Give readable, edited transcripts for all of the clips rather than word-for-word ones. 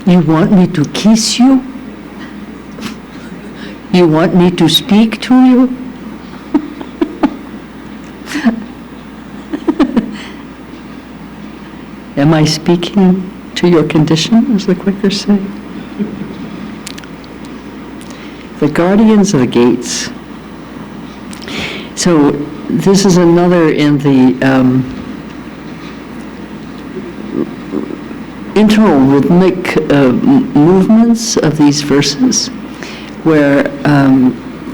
You want me to kiss you? You want me to speak to you? Am I speaking to your condition, as the Quakers say? The guardians of the gates. So this is another in the internal rhythmic movements of these verses, where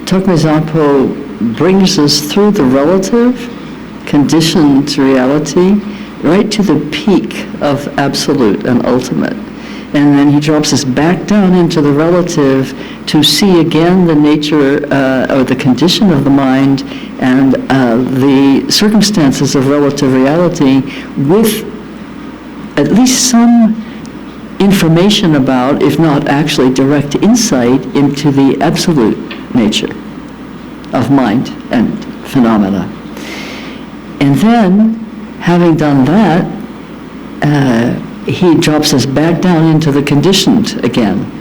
Tokme Zanpo brings us through the relative, conditioned reality, right to the peak of absolute and ultimate. And then he drops us back down into the relative to see again the nature or the condition of the mind and the circumstances of relative reality with at least some information about, if not actually direct insight into the absolute nature of mind and phenomena. And then, having done that, he drops us back down into the conditioned again.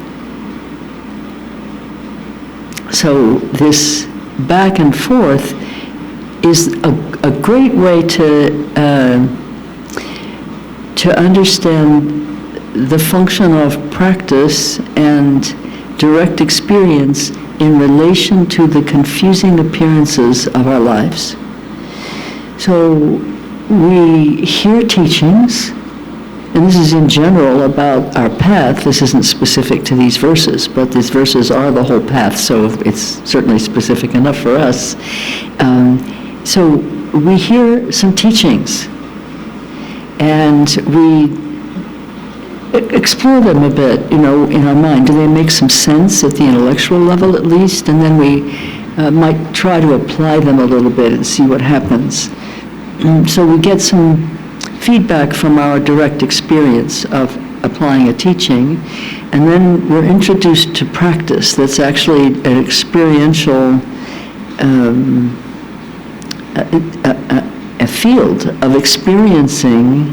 So this back and forth is a great way to understand the function of practice and direct experience in relation to the confusing appearances of our lives. So we hear teachings, and this is in general about our path. This isn't specific to these verses, but these verses are the whole path, so it's certainly specific enough for us. So we hear some teachings, and we explore them a bit, in our mind. Do they make some sense at the intellectual level at least? And then we might try to apply them a little bit and see what happens. So we get some feedback from our direct experience of applying a teaching, and then we're introduced to practice that's actually an experiential a field of experiencing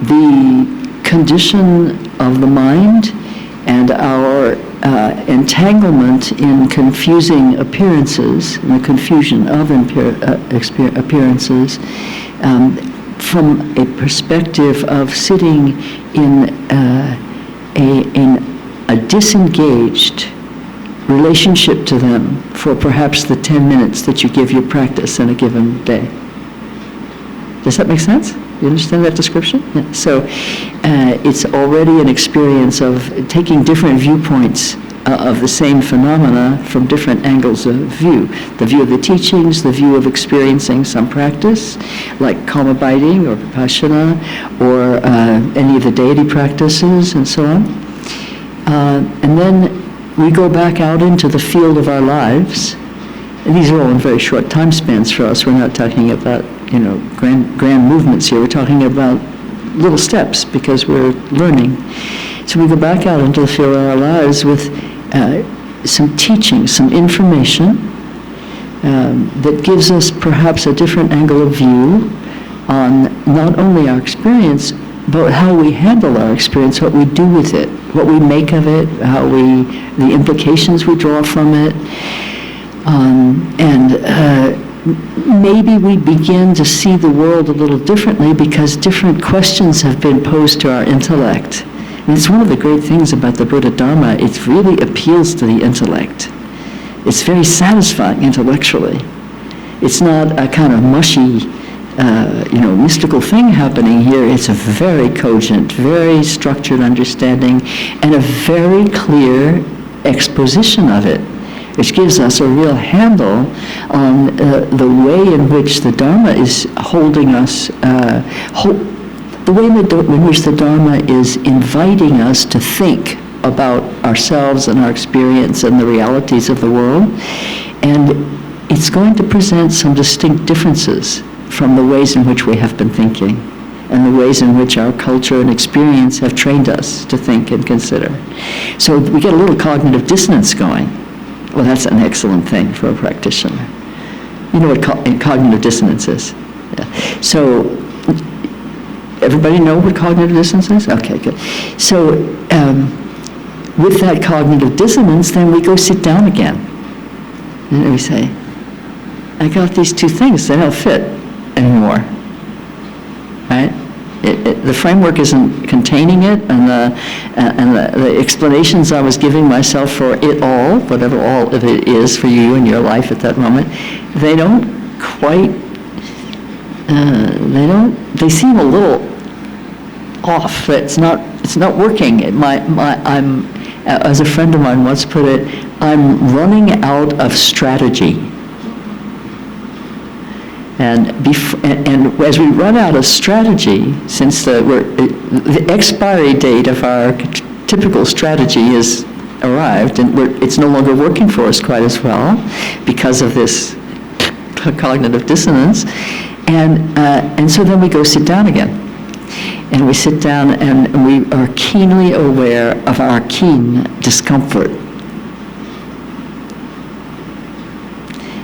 the condition of the mind and our entanglement in confusing appearances, and the confusion of appearances, from a perspective of sitting in a disengaged relationship to them for perhaps the 10 minutes that you give your practice in a given day. Does that make sense? You understand that description? Yeah. So it's already an experience of taking different viewpoints of the same phenomena from different angles of view. The view of the teachings, the view of experiencing some practice, like calm abiding or vipassana, or any of the deity practices and so on. And then we go back out into the field of our lives. And these are all in very short time spans for us. We're not talking about, grand movements here. We're talking about little steps because we're learning. So we go back out into the field of our lives with some teaching, some information that gives us perhaps a different angle of view on not only our experience, but how we handle our experience, what we do with it, what we make of it, the implications we draw from it. Maybe we begin to see the world a little differently because different questions have been posed to our intellect. And it's one of the great things about the Buddha Dharma. It really appeals to the intellect. It's very satisfying intellectually. It's not a kind of mushy, mystical thing happening here. It's a very cogent, very structured understanding and a very clear exposition of it, which gives us a real handle on the way in which the Dharma is holding us, the way in which the Dharma is inviting us to think about ourselves and our experience and the realities of the world. And it's going to present some distinct differences from the ways in which we have been thinking and the ways in which our culture and experience have trained us to think and consider. So we get a little cognitive dissonance going. Well, that's an excellent thing for a practitioner. You know what cognitive dissonance is? Yeah. So everybody know what cognitive dissonance is? Okay, good. So with that cognitive dissonance, then we go sit down again. And we say, I got these two things, they don't fit anymore, right? The framework isn't containing it, and the explanations I was giving myself for it all, whatever all of it is for you in your life at that moment, they don't quite, they seem a little off. It's not working. I'm, as a friend of mine once put it, I'm running out of strategy. And as we run out of strategy, since the expiry date of our typical strategy has arrived, and it's no longer working for us quite as well because of this cognitive dissonance, and so then we go sit down again. And we sit down and we are keenly aware of our keen discomfort.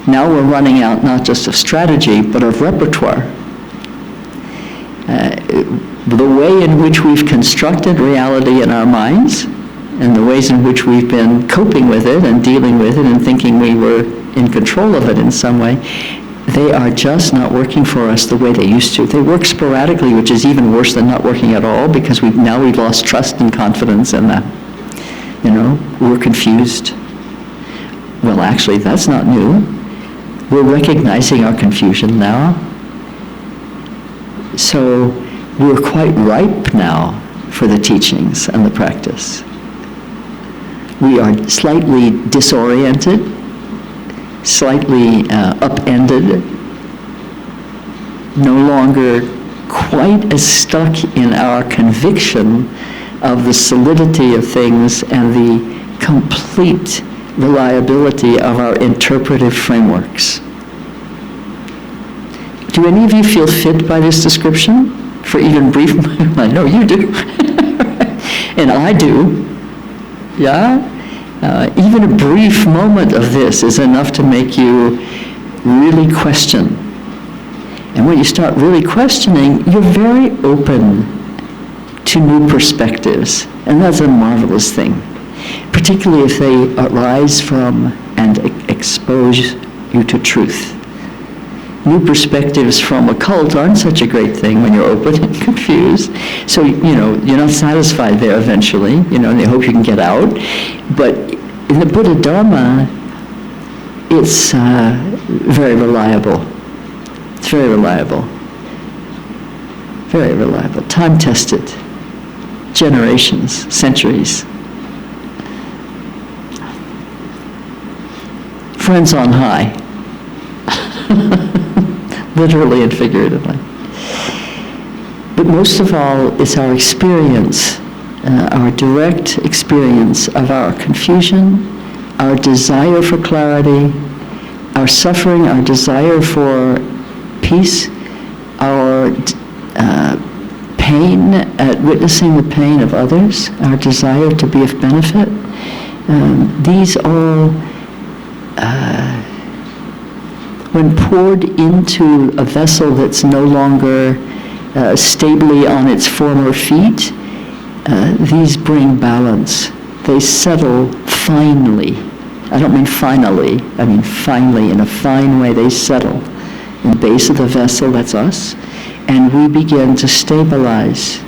Now we're running out not just of strategy, but of repertoire. The way in which we've constructed reality in our minds, and the ways in which we've been coping with it and dealing with it and thinking we were in control of it in some way, they are just not working for us the way they used to. They work sporadically, which is even worse than not working at all, because we've lost trust and confidence in them. We're confused. Well, actually, that's not new. We're recognizing our confusion now. So we're quite ripe now for the teachings and the practice. We are slightly disoriented, slightly upended, no longer quite as stuck in our conviction of the solidity of things and the complete reliability of our interpretive frameworks. Do any of you feel fit by this description? For even brief, I know you do. And I do. Yeah? Even a brief moment of this is enough to make you really question. And when you start really questioning, you're very open to new perspectives. And that's a marvelous thing. Particularly if they arise from and expose you to truth. New perspectives from a cult aren't such a great thing when you're open and confused. So, you're not satisfied there eventually, and you hope you can get out. But in the Buddha Dharma, it's very reliable. It's very reliable. Very reliable. Time-tested. Generations, centuries. Friends on high. Literally and figuratively. But most of all, it's our experience, our direct experience of our confusion, our desire for clarity, our suffering, our desire for peace, our pain at witnessing the pain of others, our desire to be of benefit. These all when poured into a vessel that's no longer stably on its former feet, these bring balance. They settle finely. I don't mean finally, I mean finely, in a fine way they settle. In the base of the vessel, that's us, and we begin to stabilize.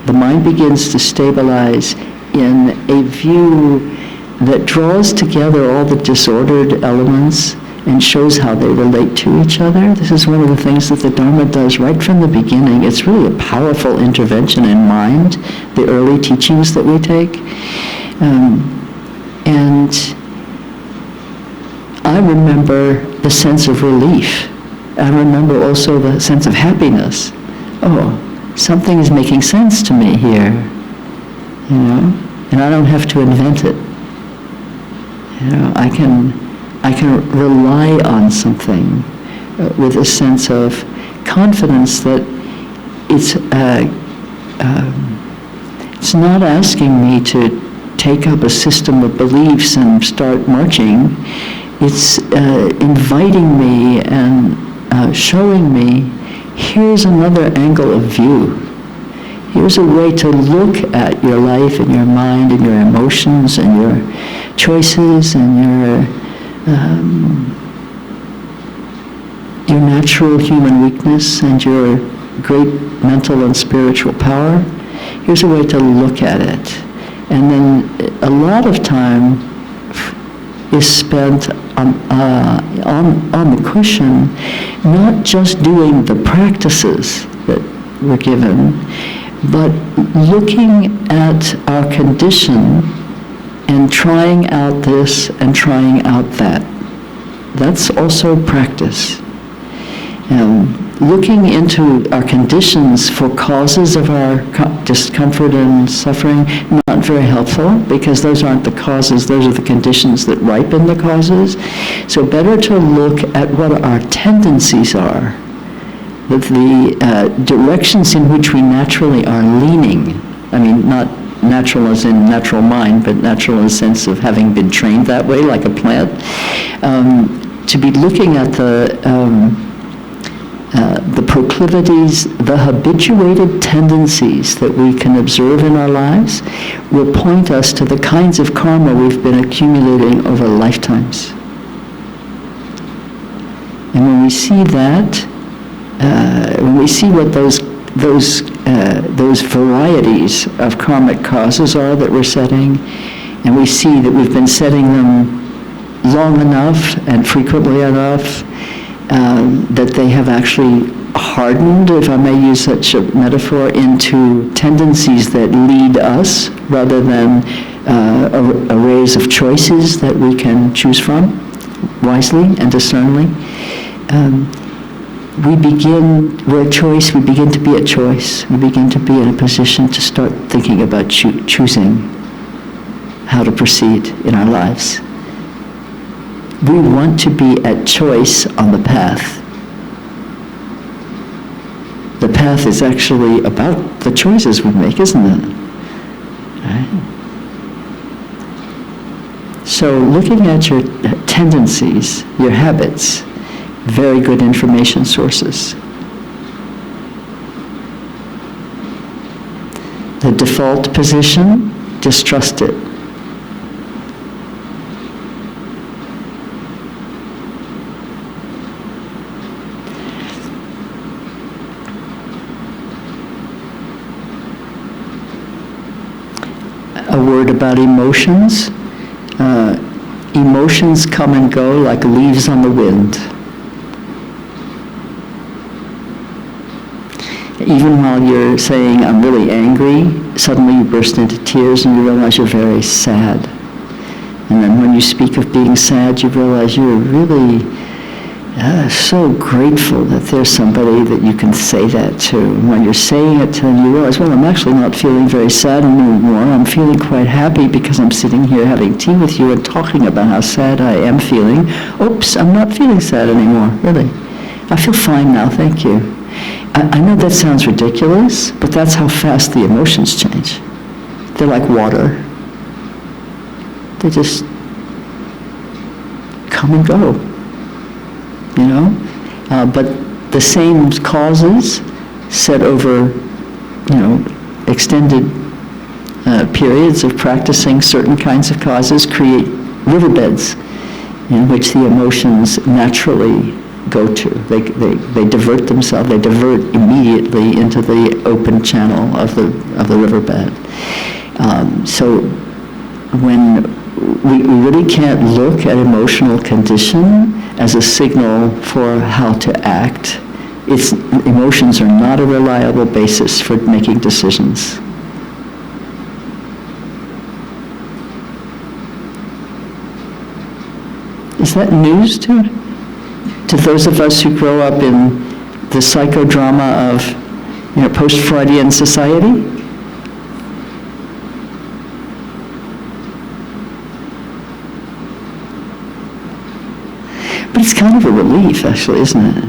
The mind begins to stabilize in a view that draws together all the disordered elements and shows how they relate to each other. This is one of the things that the Dharma does right from the beginning. It's really a powerful intervention in mind, the early teachings that we take. And I remember the sense of relief. I remember also the sense of happiness. Oh, something is making sense to me here, and I don't have to invent it. I can rely on something with a sense of confidence that it's not asking me to take up a system of beliefs and start marching. It's inviting me and showing me, here's another angle of view. Here's a way to look at your life and your mind and your emotions and your choices and your natural human weakness and your great mental and spiritual power. Here's a way to look at it. And then a lot of time is spent on the cushion, not just doing the practices that we're given, but looking at our condition and trying out this and trying out that. That's also practice. Looking into our conditions for causes of our discomfort and suffering, not very helpful, because those aren't the causes, those are the conditions that ripen the causes. So better to look at what our tendencies are, the directions in which we naturally are leaning. I mean, not natural as in natural mind, but natural in the sense of having been trained that way, like a plant. To be looking at the proclivities, the habituated tendencies that we can observe in our lives will point us to the kinds of karma we've been accumulating over lifetimes. And when we see that, when we see what those varieties of karmic causes are that we're setting, and we see that we've been setting them long enough and frequently enough, that they have actually hardened, if I may use such a metaphor, into tendencies that lead us rather than arrays of choices that we can choose from wisely and discerningly. We begin to be a choice. We begin to be in a position to start thinking about choosing how to proceed in our lives. We want to be at choice on the path. The path is actually about the choices we make, isn't it? Right? So looking at your tendencies, your habits, very good information sources. The default position, distrust it. A word about emotions. Emotions come and go like leaves on the wind. Even while you're saying, I'm really angry, suddenly you burst into tears and you realize you're very sad. And then when you speak of being sad, you realize you're really so grateful that there's somebody that you can say that to. And when you're saying it to them, you realize, well, I'm actually not feeling very sad anymore. I'm feeling quite happy because I'm sitting here having tea with you and talking about how sad I am feeling. Oops, I'm not feeling sad anymore, really. I feel fine now, thank you. I know that sounds ridiculous, but that's how fast the emotions change. They're like water. They just come and go, you know? But the same causes set over, extended periods of practicing certain kinds of causes create riverbeds in which the emotions naturally go to. They divert themselves. They divert immediately into the open channel of the riverbed. So when we really can't look at emotional condition as a signal for how to act. Emotions are not a reliable basis for making decisions. Is that news to those of us who grow up in the psychodrama of, post-Freudian society? But it's kind of a relief, actually, isn't it?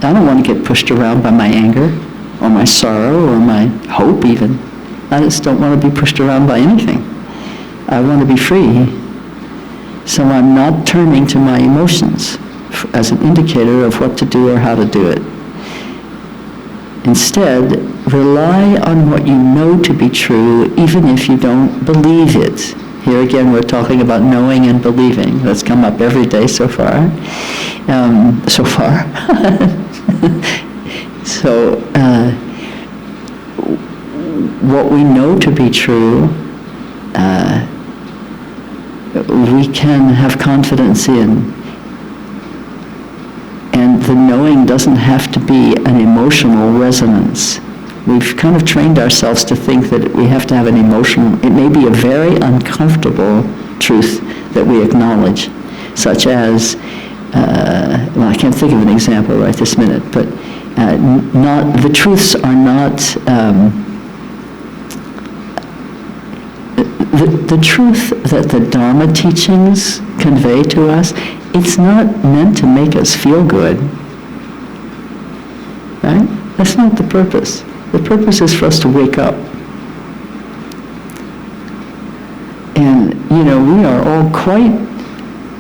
I don't want to get pushed around by my anger, or my sorrow, or my hope, even. I just don't want to be pushed around by anything. I want to be free. So I'm not turning to my emotions as an indicator of what to do or how to do it. Instead, rely on what you know to be true, even if you don't believe it. Here again, we're talking about knowing and believing. That's come up every day so far. So, what we know to be true, we can have confidence in. And the knowing doesn't have to be an emotional resonance. We've kind of trained ourselves to think that we have to have an emotional, it may be a very uncomfortable truth that we acknowledge, such as, well, I can't think of an example right this minute, but the truths are not, the truth that the Dharma teachings convey to us, it's not meant to make us feel good, right? That's not the purpose. The purpose is for us to wake up. And, we are all quite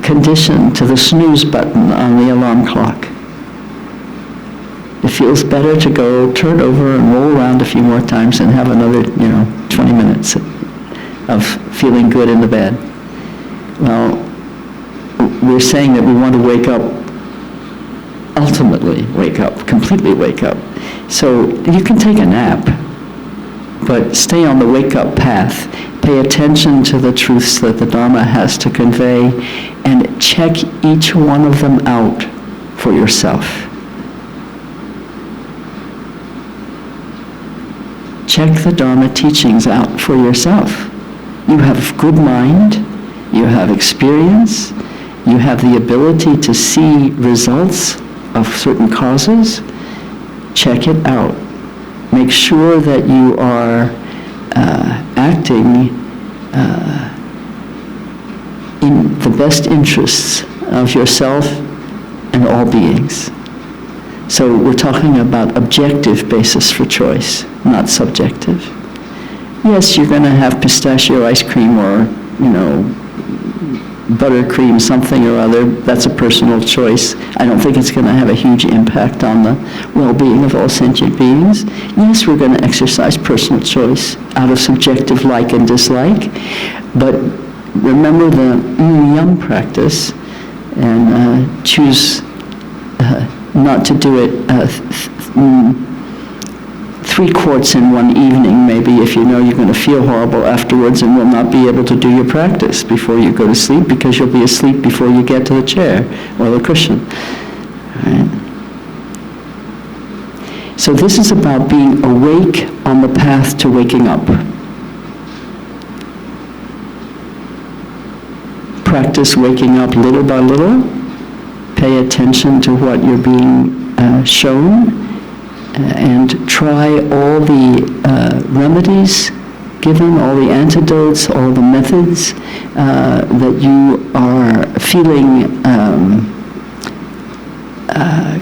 conditioned to the snooze button on the alarm clock. It feels better to go turn over and roll around a few more times and have another, 20 minutes of feeling good in the bed. Well, we're saying that we want to wake up, ultimately wake up, completely wake up. So you can take a nap, but stay on the wake-up path. Pay attention to the truths that the Dharma has to convey, and check each one of them out for yourself. Check the Dharma teachings out for yourself. You have good mind, you have experience, you have the ability to see results of certain causes. Check it out. Make sure that you are acting in the best interests of yourself and all beings. So we're talking about objective basis for choice, not subjective. Yes, you're going to have pistachio ice cream or, buttercream something or other. That's a personal choice. I don't think it's going to have a huge impact on the well-being of all sentient beings. Yes, we're going to exercise personal choice out of subjective like and dislike, but remember the yum practice and choose not to do it 3 quarts in one evening, maybe, if you know you're going to feel horrible afterwards and will not be able to do your practice before you go to sleep, because you'll be asleep before you get to the chair or the cushion. Right? So this is about being awake on the path to waking up. Practice waking up little by little. Pay attention to what you're being shown. And try all the remedies given, all the antidotes, all the methods that you are feeling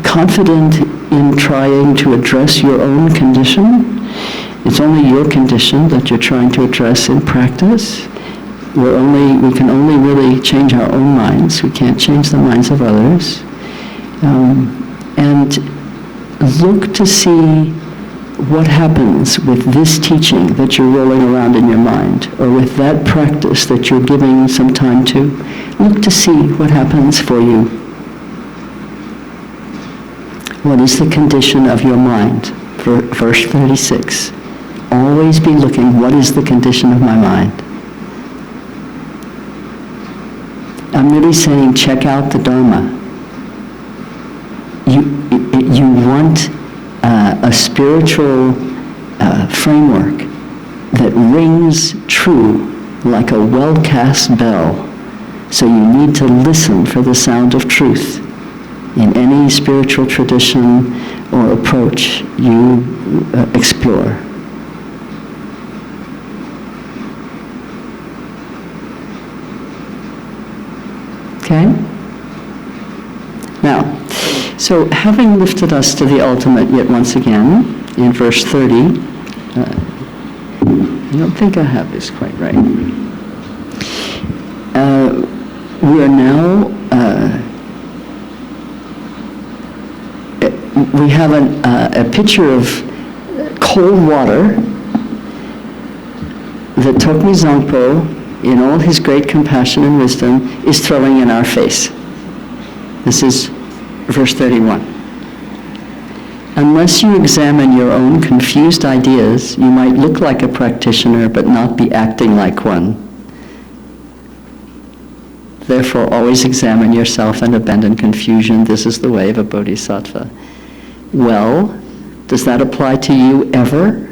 confident in trying to address your own condition. It's only your condition that you're trying to address in practice. We can only really change our own minds. We can't change the minds of others. And look to see what happens with this teaching that you're rolling around in your mind, or with that practice that you're giving some time to. Look to see what happens for you. What is the condition of your mind? Verse 36. Always be looking, what is the condition of my mind? I'm really saying, check out the Dharma. You want a spiritual framework that rings true like a well-cast bell. So you need to listen for the sound of truth in any spiritual tradition or approach you explore. Okay? Now, so having lifted us to the ultimate yet once again, in verse 30, I don't think I have this quite right. We are now, we have a picture of cold water that Tokmi Zangpo, in all his great compassion and wisdom, is throwing in our face. This is verse 31. Unless you examine your own confused ideas, you might look like a practitioner but not be acting like one. Therefore, always examine yourself and abandon confusion. This is the way of a bodhisattva. Well, does that apply to you ever?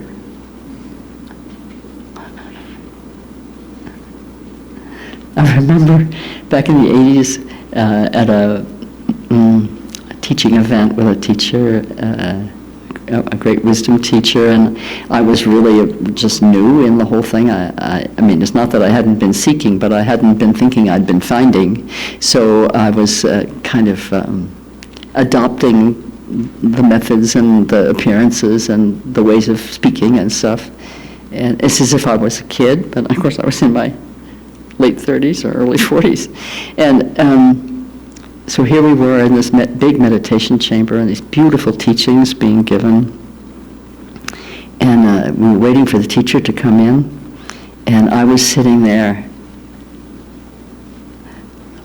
I remember back in the 80s at a teaching event with a teacher, a great wisdom teacher, and I was really just new in the whole thing. I mean, it's not that I hadn't been seeking, but I hadn't been thinking I'd been finding. So I was kind of adopting the methods and the appearances and the ways of speaking and stuff. And it's as if I was a kid, but of course I was in my late 30s or early 40s. And so here we were in this big meditation chamber and these beautiful teachings being given. And we were waiting for the teacher to come in. And I was sitting there,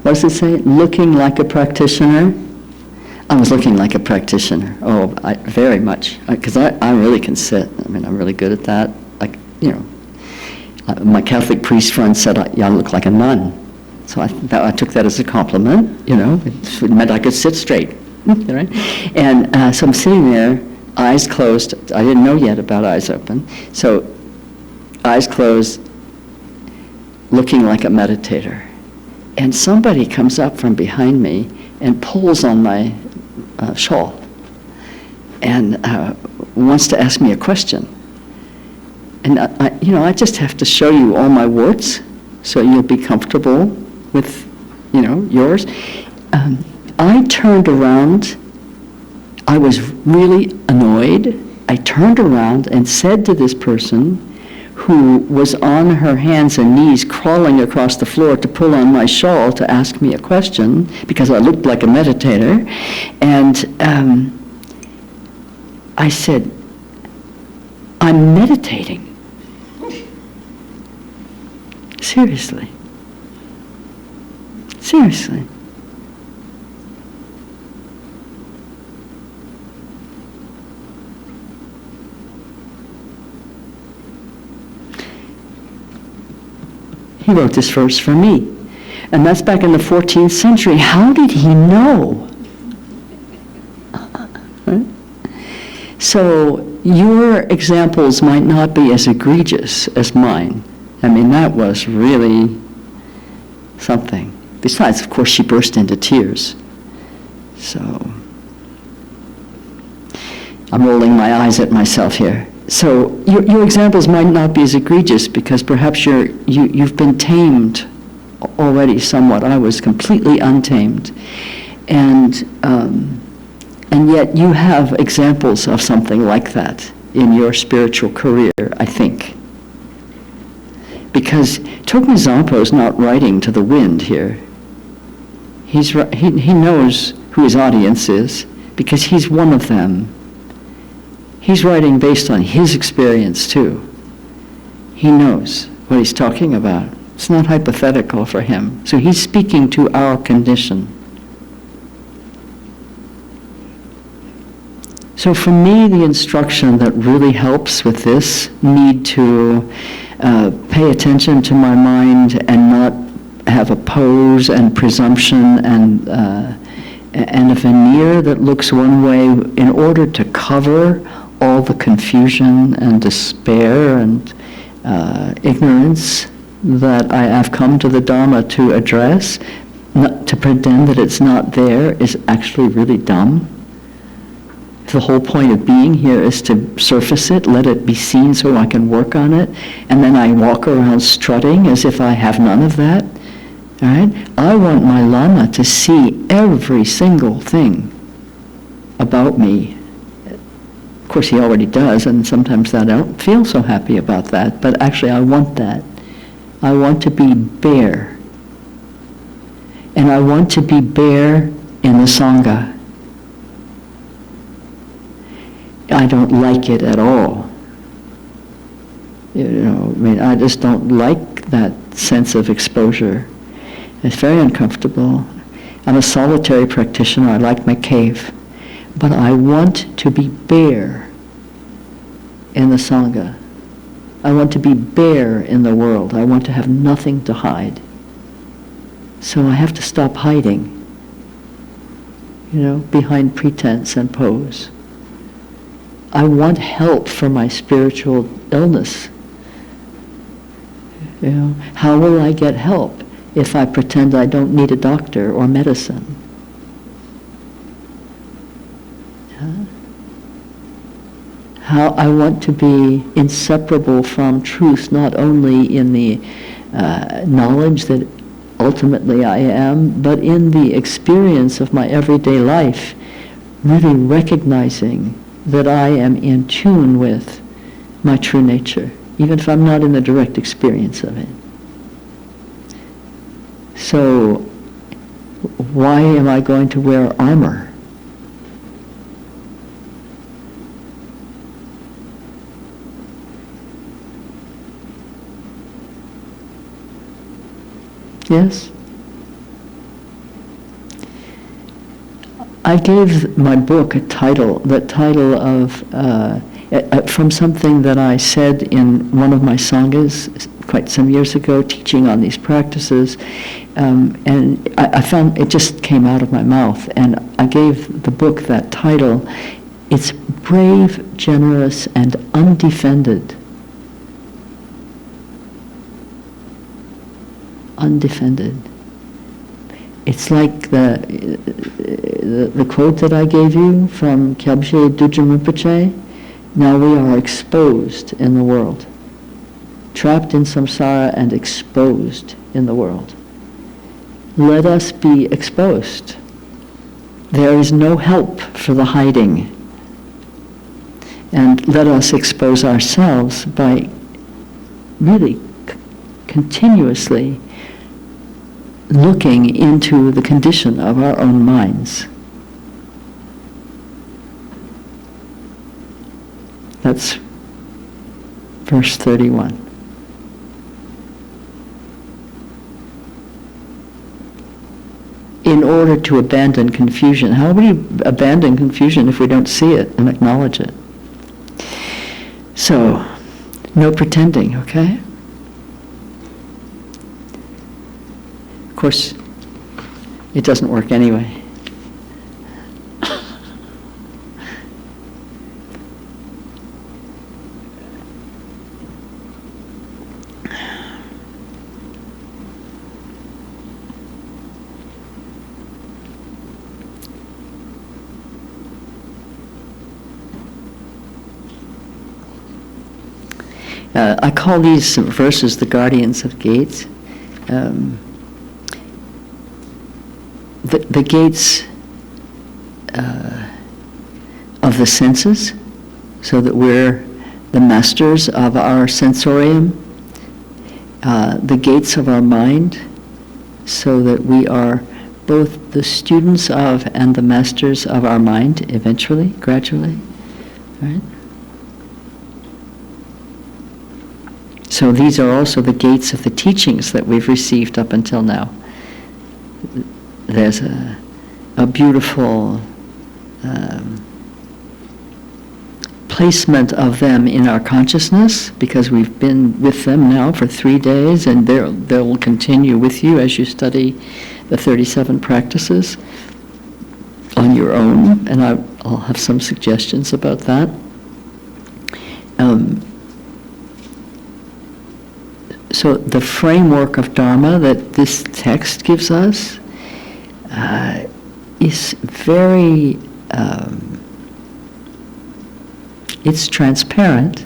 what does it say? Looking like a practitioner. I was looking like a practitioner. Oh, very much. Because I really can sit. I mean, I'm really good at that. Like, you know. My Catholic priest friend said, I look like a nun. So I took that as a compliment, you know. It meant I could sit straight, right? And so I'm sitting there, eyes closed. I didn't know yet about eyes open. So eyes closed, looking like a meditator. And somebody comes up from behind me and pulls on my shawl and wants to ask me a question. And I just have to show you all my warts so you'll be comfortable with, yours. I turned around. I was really annoyed. I turned around and said to this person who was on her hands and knees crawling across the floor to pull on my shawl to ask me a question because I looked like a meditator. And I said, I'm meditating. Seriously. Seriously. He wrote this verse for me. And that's back in the 14th century. How did he know? Right? So your examples might not be as egregious as mine. I mean, that was really something. Besides, of course, she burst into tears. So I'm rolling my eyes at myself here. So your examples might not be as egregious because perhaps you've been tamed already somewhat. I was completely untamed. And yet you have examples of something like that in your spiritual career, I think. Because Tokmi Zangpo is not writing to the wind here. He knows who his audience is because he's one of them. He's writing based on his experience too. He knows what he's talking about. It's not hypothetical for him. So he's speaking to our condition. So for me, the instruction that really helps with this need to pay attention to my mind and not have a pose and presumption and a veneer that looks one way in order to cover all the confusion and despair and ignorance that I have come to the Dharma to address. Not to pretend that it's not there is actually really dumb. The whole point of being here is to surface it, let it be seen so I can work on it, and then I walk around strutting as if I have none of that. All right? I want my Lama to see every single thing about me. Of course, he already does, and sometimes I don't feel so happy about that, but actually I want that. I want to be bare. And I want to be bare in the Sangha. I don't like it at all I just don't like that sense of exposure. It's very uncomfortable. I'm a solitary practitioner. I like my cave. But I want to be bare in the Sangha. I want to be bare in the world. I want to have nothing to hide. So I have to stop hiding, behind pretense and pose. I want help for my spiritual illness. How will I get help if I pretend I don't need a doctor or medicine? How I want to be inseparable from truth, not only in the knowledge that ultimately I am, but in the experience of my everyday life, really recognizing that I am in tune with my true nature, even if I'm not in the direct experience of it. So, why am I going to wear armor? Yes? I gave my book a title, that title of, from something that I said in one of my sanghas quite some years ago, teaching on these practices, and I found it just came out of my mouth, and I gave the book that title. It's Brave, Generous, and Undefended. Undefended. It's like the quote that I gave you from Kyabje Dujam Rinpoche. Now we are exposed in the world, trapped in samsara and exposed in the world. Let us be exposed. There is no help for the hiding. And let us expose ourselves by really continuously looking into the condition of our own minds. That's verse 31. In order to abandon confusion. How do we abandon confusion if we don't see it and acknowledge it? So, no pretending, okay? Of course, it doesn't work anyway. I call these verses the guardians of gates. The gates of the senses, so that we're the masters of our sensorium, the gates of our mind, so that we are both the students of and the masters of our mind, eventually, gradually, right? So these are also the gates of the teachings that we've received up until now. There's a beautiful placement of them in our consciousness, because we've been with them now for 3 days, and they will continue with you as you study the 37 practices on your own, and I'll have some suggestions about that. So the framework of Dharma that this text gives us is very, it's transparent.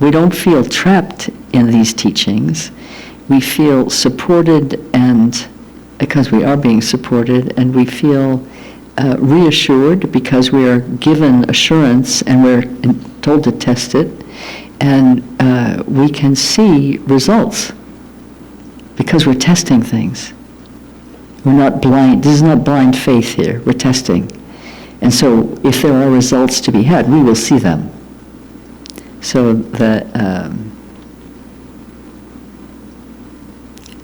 We don't feel trapped in these teachings. We feel supported, and because we are being supported, and we feel reassured because we are given assurance and we're told to test it, and we can see results because we're testing things. We're not blind. This is not blind faith here. We're testing. And so if there are results to be had, we will see them. So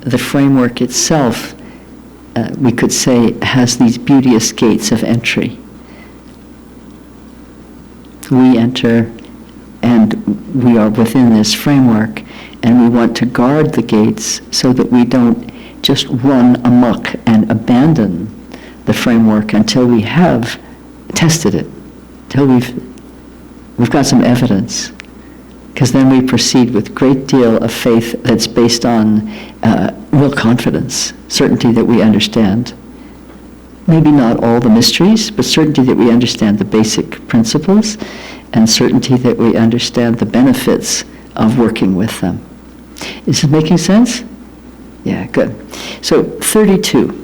the framework itself, we could say, has these beauteous gates of entry. We enter, and we are within this framework, and we want to guard the gates so that we don't just run amok and abandon the framework until we have tested it, till we've got some evidence. Because then we proceed with great deal of faith that's based on real confidence, certainty that we understand. Maybe not all the mysteries, but certainty that we understand the basic principles, and certainty that we understand the benefits of working with them. Is it making sense? Yeah, good. So 32.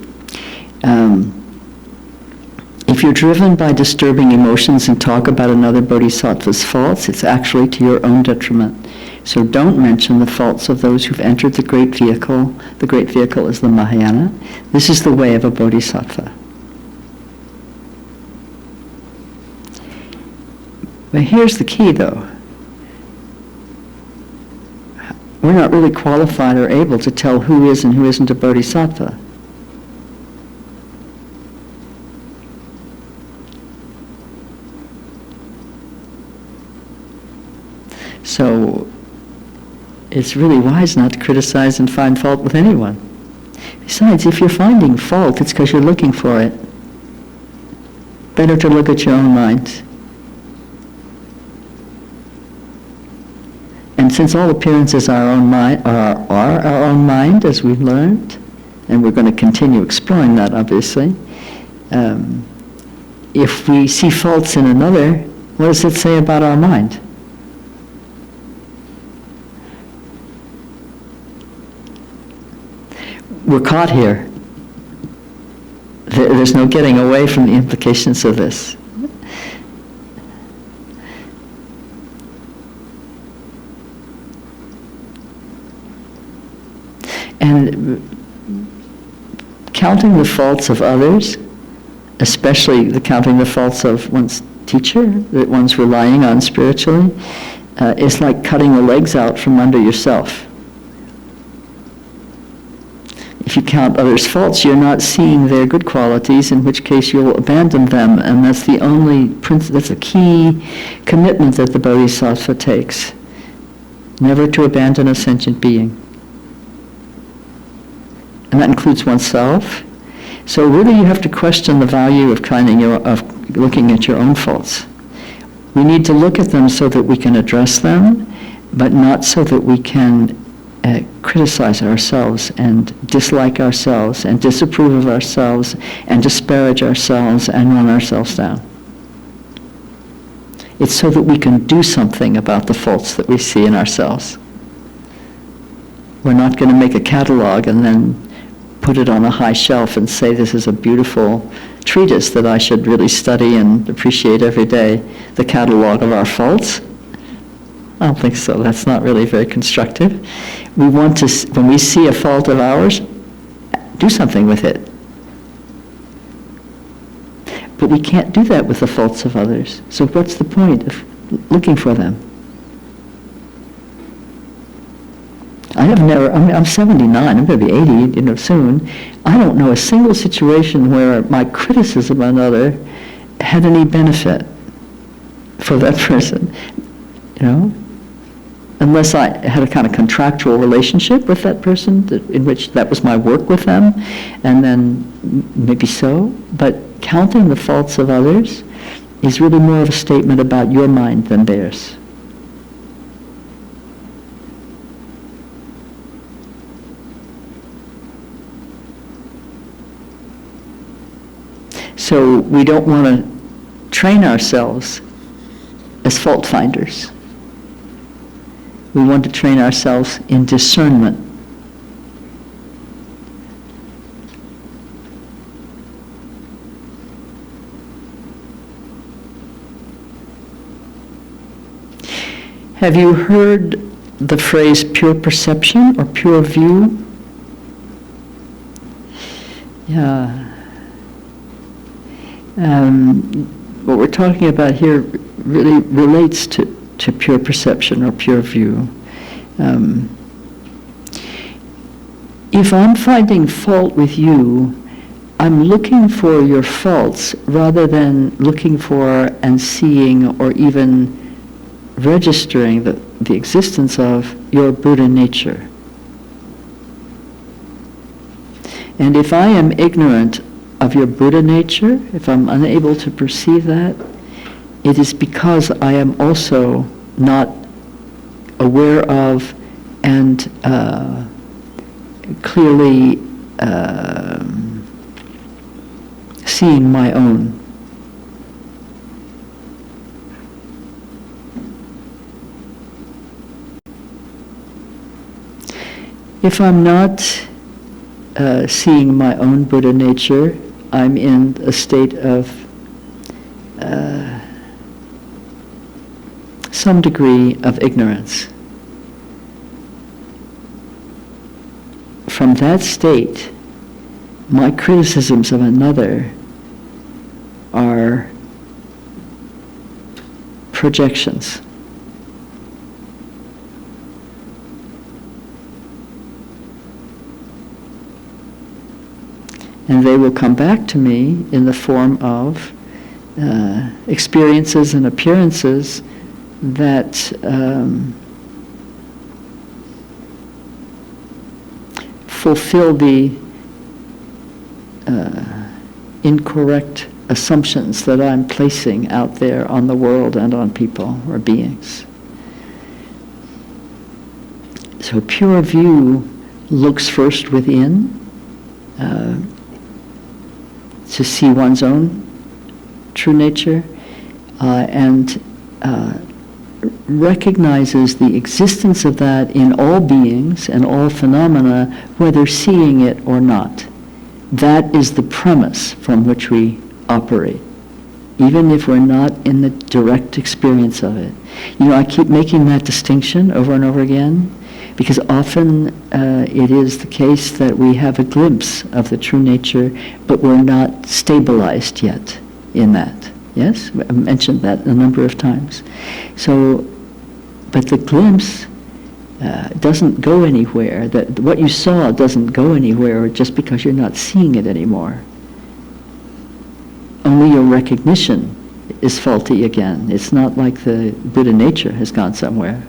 If you're driven by disturbing emotions and talk about another bodhisattva's faults, it's actually to your own detriment. So don't mention the faults of those who've entered the great vehicle. The great vehicle is the Mahayana. This is the way of a bodhisattva. But here's the key, though. We're not really qualified or able to tell who is and who isn't a bodhisattva. So it's really wise not to criticize and find fault with anyone. Besides, if you're finding fault, it's because you're looking for it. Better to look at your own mind. And since all appearances are our own mind, are our own mind, as we've learned, and we're going to continue exploring that, obviously, if we see faults in another, what does it say about our mind? We're caught here. There's no getting away from the implications of this. And counting the faults of others, especially counting the faults of one's teacher that one's relying on spiritually, is like cutting the legs out from under yourself. If you count others' faults, you're not seeing their good qualities, in which case you'll abandon them, and that's the only that's a key commitment that the Bodhisattva takes. Never to abandon a sentient being. And that includes oneself. So really you have to question the value of looking at your own faults. We need to look at them so that we can address them, but not so that we can criticize ourselves and dislike ourselves and disapprove of ourselves and disparage ourselves and run ourselves down. It's so that we can do something about the faults that we see in ourselves. We're not going to make a catalog and then put it on a high shelf and say this is a beautiful treatise that I should really study and appreciate every day, the catalog of our faults. I don't think so. That's not really very constructive. We want to, when we see a fault of ours, do something with it. But we can't do that with the faults of others. So what's the point of looking for them? I'm 79, I'm going to be 80, soon. I don't know a single situation where my criticism of another had any benefit for that person, unless I had a kind of contractual relationship with that person in which that was my work with them, and then maybe so. But counting the faults of others is really more of a statement about your mind than theirs. So we don't want to train ourselves as fault finders. We want to train ourselves in discernment. Have you heard the phrase pure perception or pure view? Yeah. What we're talking about here really relates to to pure perception or pure view. If I'm finding fault with you, I'm looking for your faults rather than looking for and seeing or even registering the existence of your Buddha nature. And if I am ignorant of your Buddha nature, if I'm unable to perceive that, it is because I am also not aware of and clearly seeing my own. If I'm not seeing my own Buddha nature, I'm in a state of some degree of ignorance. From that state, my criticisms of another are projections. And they will come back to me in the form of experiences and appearances that fulfill the incorrect assumptions that I'm placing out there on the world and on people or beings. So pure view looks first within to see one's own true nature and recognizes the existence of that in all beings and all phenomena, whether seeing it or not. That is the premise from which we operate, even if we're not in the direct experience of it. You know, I keep making that distinction over and over again, because often it is the case that we have a glimpse of the true nature, but we're not stabilized yet in that. Yes? I mentioned that a number of times. So, but the glimpse doesn't go anywhere. That what you saw doesn't go anywhere just because you're not seeing it anymore. Only your recognition is faulty again. It's not like the Buddha nature has gone somewhere.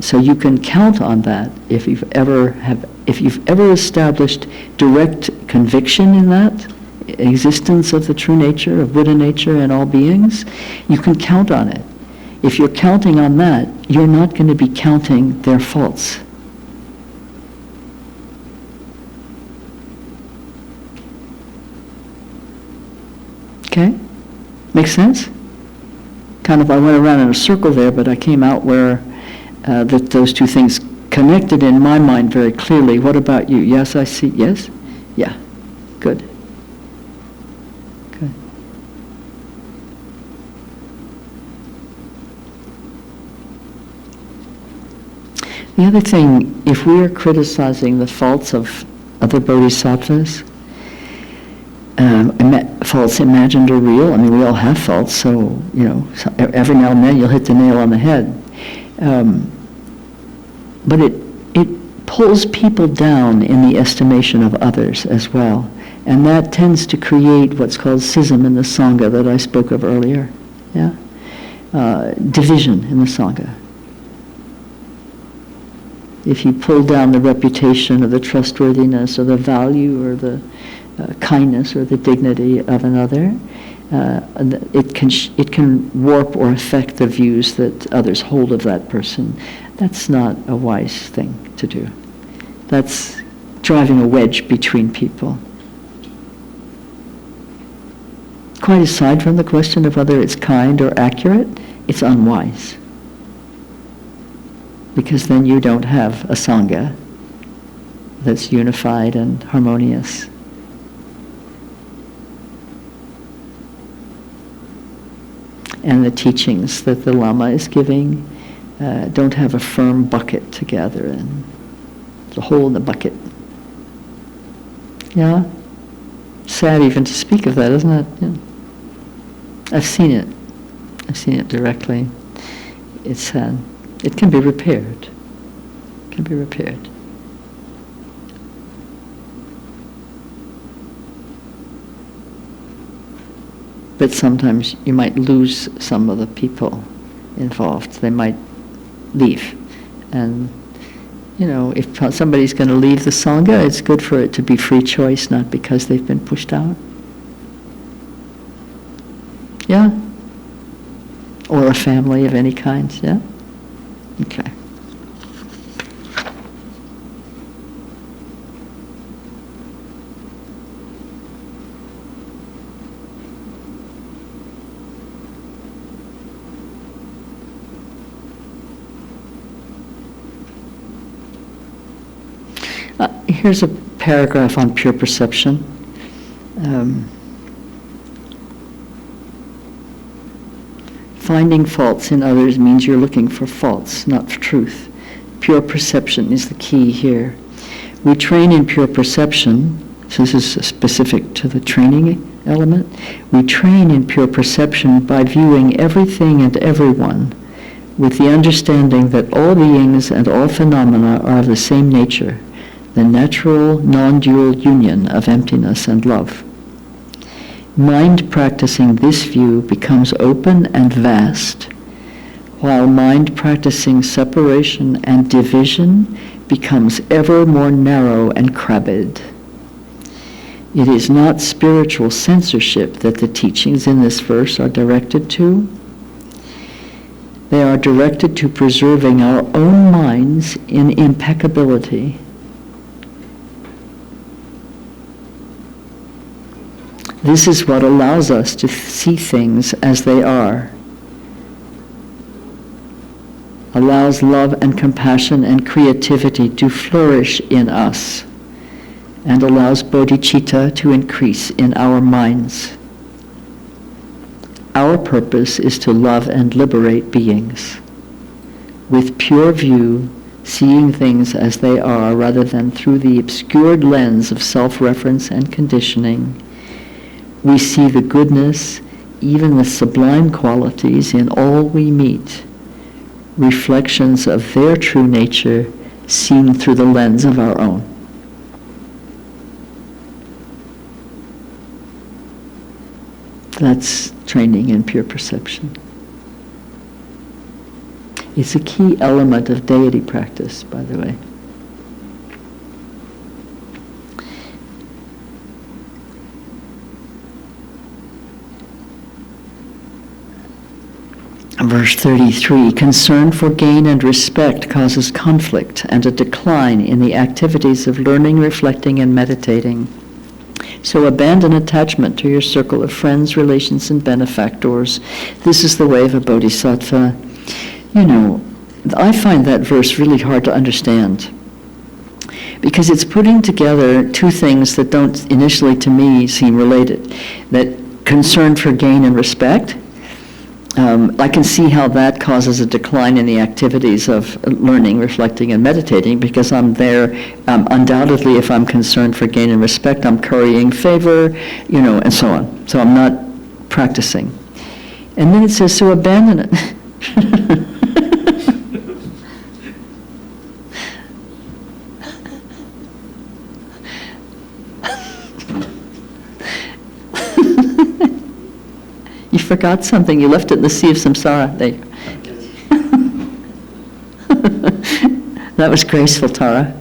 So you can count on that if you've ever established direct conviction in that existence of the true nature of Buddha nature in all beings. You can count on it. If you're counting on that, you're not going to be counting their faults. Okay? Makes sense? Kind of, I went around in a circle there, but I came out where that those two things connected in my mind very clearly. What about you? Yes, I see. Yes? Yeah. Good. Good. The other thing, if we are criticizing the faults of other bodhisattvas, faults imagined or real, I mean, we all have faults, so, you know, every now and then you'll hit the nail on the head. But it pulls people down in the estimation of others as well. And that tends to create what's called schism in the Sangha that I spoke of earlier. Yeah? Division in the Sangha. If you pull down the reputation or the trustworthiness or the value or the kindness or the dignity of another, it can warp or affect the views that others hold of that person. That's not a wise thing to do. That's driving a wedge between people. Quite aside from the question of whether it's kind or accurate, it's unwise. Because then you don't have a Sangha that's unified and harmonious. And the teachings that the Lama is giving don't have a firm bucket to gather in. There's a hole in the bucket. Yeah? Sad even to speak of that, isn't it? Yeah. I've seen it. I've seen it directly. it can be repaired. It can be repaired. But sometimes you might lose some of the people involved. They might leave. And, if somebody's going to leave the Sangha, it's good for it to be free choice, not because they've been pushed out. Yeah? Or a family of any kind, yeah? Okay. Here's a paragraph on pure perception. Finding faults in others means you're looking for faults, not for truth. Pure perception is the key here. We train in pure perception, so this is specific to the training element. We train in pure perception by viewing everything and everyone with the understanding that all beings and all phenomena are of the same nature, the natural, non-dual union of emptiness and love. Mind practicing this view becomes open and vast, while mind practicing separation and division becomes ever more narrow and crabbed. It is not spiritual censorship that the teachings in this verse are directed to. They are directed to preserving our own minds in impeccability. This is what allows us to see things as they are, allows love and compassion and creativity to flourish in us, and allows bodhicitta to increase in our minds. Our purpose is to love and liberate beings. With pure view, seeing things as they are rather than through the obscured lens of self-reference and conditioning, we see the goodness, even the sublime qualities in all we meet, reflections of their true nature seen through the lens of our own. That's training in pure perception. It's a key element of deity practice, by the way. Verse 33, concern for gain and respect causes conflict and a decline in the activities of learning, reflecting, and meditating. So abandon attachment to your circle of friends, relations, and benefactors. This is the way of a bodhisattva. I find that verse really hard to understand, because it's putting together two things that don't initially to me seem related. That concern for gain and respect, I can see how that causes a decline in the activities of learning, reflecting, and meditating, because I'm there, undoubtedly, if I'm concerned for gain and respect, I'm currying favor, and so on. So I'm not practicing. And then it says, so abandon it. You forgot something. You left it in the sea of samsara. There you go. That was graceful, Tara.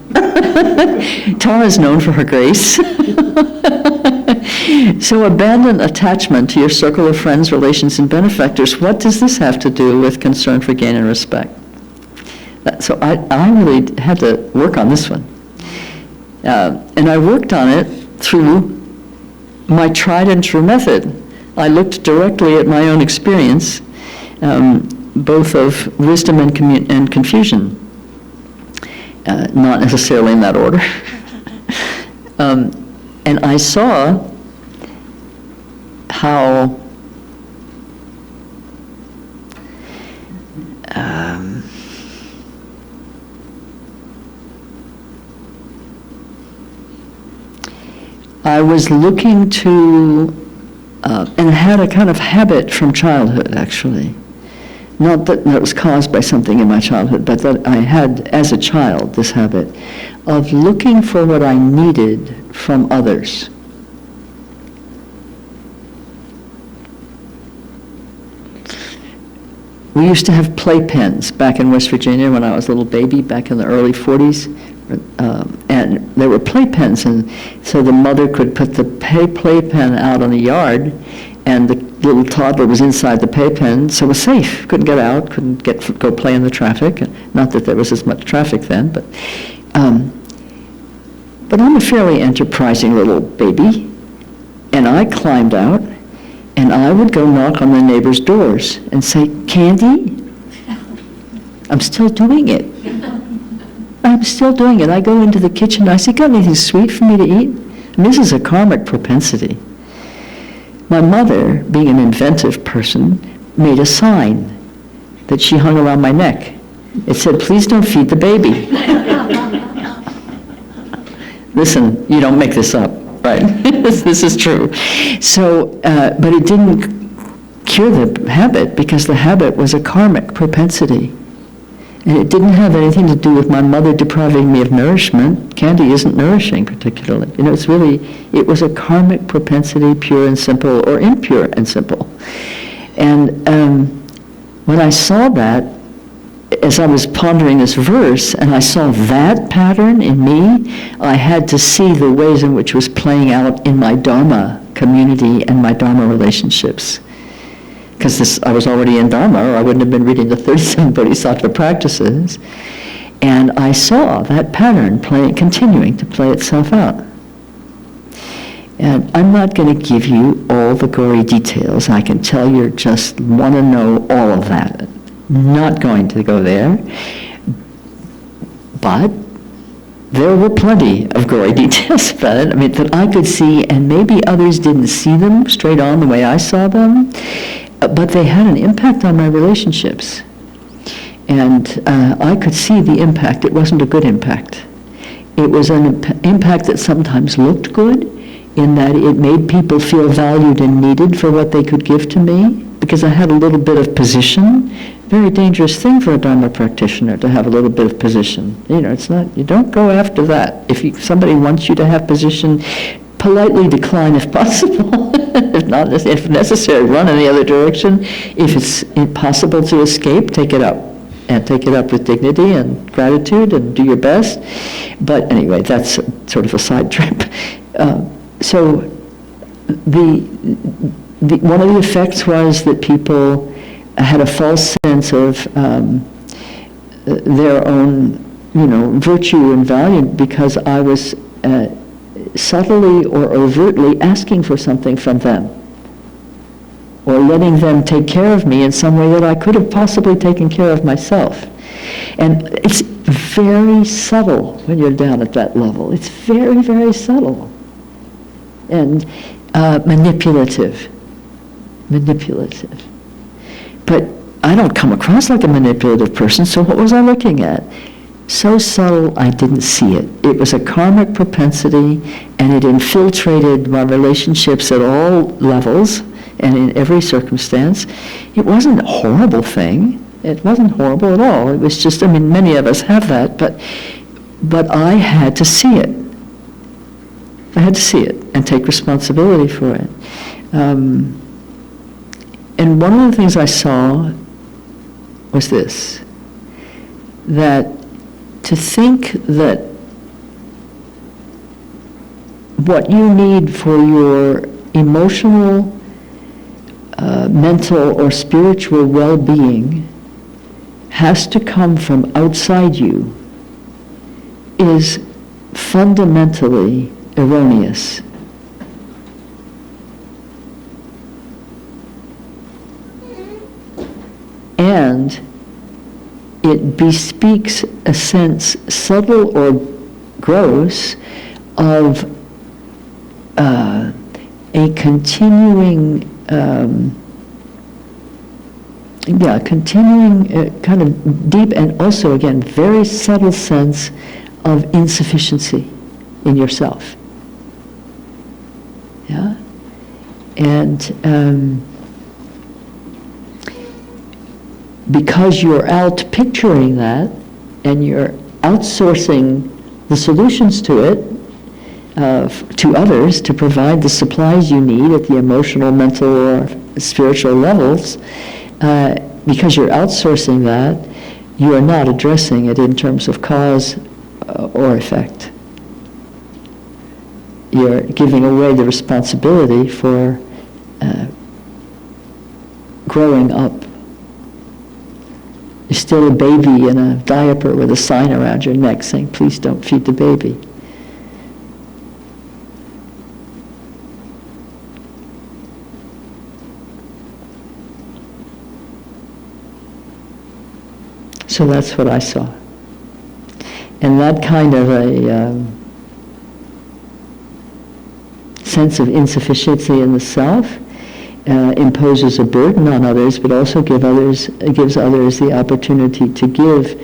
Tara is known for her grace. So abandon attachment to your circle of friends, relations, and benefactors. What does this have to do with concern for gain and respect? So I really had to work on this one. And I worked on it through my tried and true method. I looked directly at my own experience, both of wisdom and confusion, not necessarily in that order. And I saw how I was looking to and had a kind of habit from childhood, actually, Not that it was caused by something in my childhood, but that I had, as a child, this habit of looking for what I needed from others. We used to have playpens back in West Virginia when I was a little baby, back in the early 40s. And there were playpens, and so the mother could put the playpen out on the yard, and the little toddler was inside the playpen, so it was safe. Couldn't get out, couldn't go play in the traffic. Not that there was as much traffic then, but I'm a fairly enterprising little baby, and I climbed out, and I would go knock on the neighbors' doors and say, "Candy?" I'm still doing it. I'm still doing it. I go into the kitchen, I say, "Got anything sweet for me to eat?" And this is a karmic propensity. My mother, being an inventive person, made a sign that she hung around my neck. It said, "Please don't feed the baby." Listen, you don't make this up, right? This is true. So, but it didn't cure the habit, because the habit was a karmic propensity. And it didn't have anything to do with my mother depriving me of nourishment. Candy isn't nourishing particularly. You know, it was a karmic propensity, pure and simple, or impure and simple. And when I saw that, as I was pondering this verse, and I saw that pattern in me, I had to see the ways in which it was playing out in my Dharma community and my Dharma relationships. Because I was already in Dharma, or I wouldn't have been reading the 37 Bodhisattva practices. And I saw that pattern continuing to play itself out. And I'm not going to give you all the gory details. I can tell you just want to know all of that. Not going to go there. But there were plenty of gory details about it, that I could see, and maybe others didn't see them straight on the way I saw them. But they had an impact on my relationships. And I could see the impact. It wasn't a good impact. It was an impact that sometimes looked good, in that it made people feel valued and needed for what they could give to me, because I had a little bit of position. Very dangerous thing for a Dharma practitioner to have a little bit of position. It's not, you don't go after that. If somebody wants you to have position, politely decline if possible. If necessary, run in the other direction. If it's impossible to escape, take it up. And take it up with dignity and gratitude and do your best. But anyway, that's sort of a side trip. So one of the effects was that people had a false sense of their own, virtue and value, because I was subtly or overtly asking for something from them, or letting them take care of me in some way that I could have possibly taken care of myself. And it's very subtle when you're down at that level. It's very, very subtle. And manipulative. But I don't come across like a manipulative person, so what was I looking at? So subtle, I didn't see it. It was a karmic propensity, and it infiltrated my relationships at all levels and in every circumstance. It wasn't a horrible thing. It wasn't horrible at all. It was just, many of us have that, but I had to see it. I had to see it and take responsibility for it. And one of the things I saw was this, that to think that what you need for your emotional, mental, or spiritual well-being has to come from outside you is fundamentally erroneous. And it bespeaks a sense, subtle or gross, of a continuing kind of deep and also, again, very subtle sense of insufficiency in yourself. Yeah? And because you're out picturing that and you're outsourcing the solutions to it, to others, to provide the supplies you need at the emotional, mental, or spiritual levels, because you're outsourcing that, you are not addressing it in terms of cause or effect. You're giving away the responsibility for growing up. You're still a baby in a diaper with a sign around your neck saying, please don't feed the baby. So that's what I saw. And that kind of a sense of insufficiency in the self imposes a burden on others, but also gives others the opportunity to give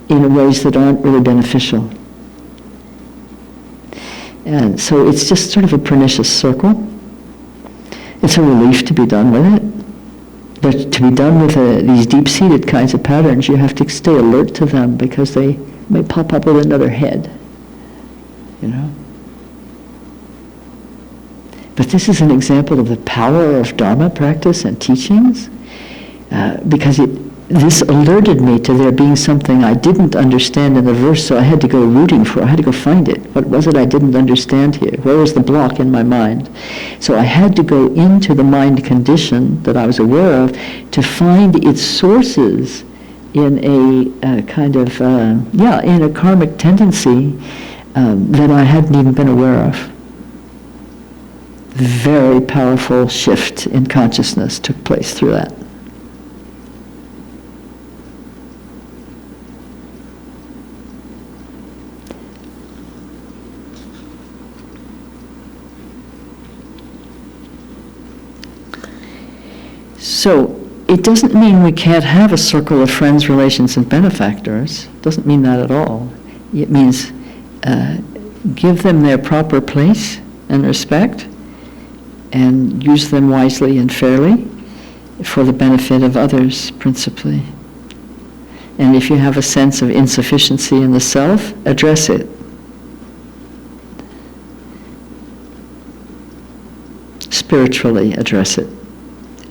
in ways that aren't really beneficial. And so it's just sort of a pernicious circle. It's a relief to be done with it. But to be done with these deep-seated kinds of patterns, you have to stay alert to them because they may pop up with another head, you know. But this is an example of the power of Dharma practice and teachings, because this alerted me to there being something I didn't understand in the verse, so I had to go rooting for it. I had to go find it. What was it I didn't understand here? Where was the block in my mind? So I had to go into the mind condition that I was aware of to find its sources in a kind of, in a karmic tendency that I hadn't even been aware of. Very powerful shift in consciousness took place through that. So it doesn't mean we can't have a circle of friends, relations, and benefactors. It doesn't mean that at all. It means give them their proper place and respect, and use them wisely and fairly for the benefit of others, principally. And if you have a sense of insufficiency in the self, address it. Spiritually address it.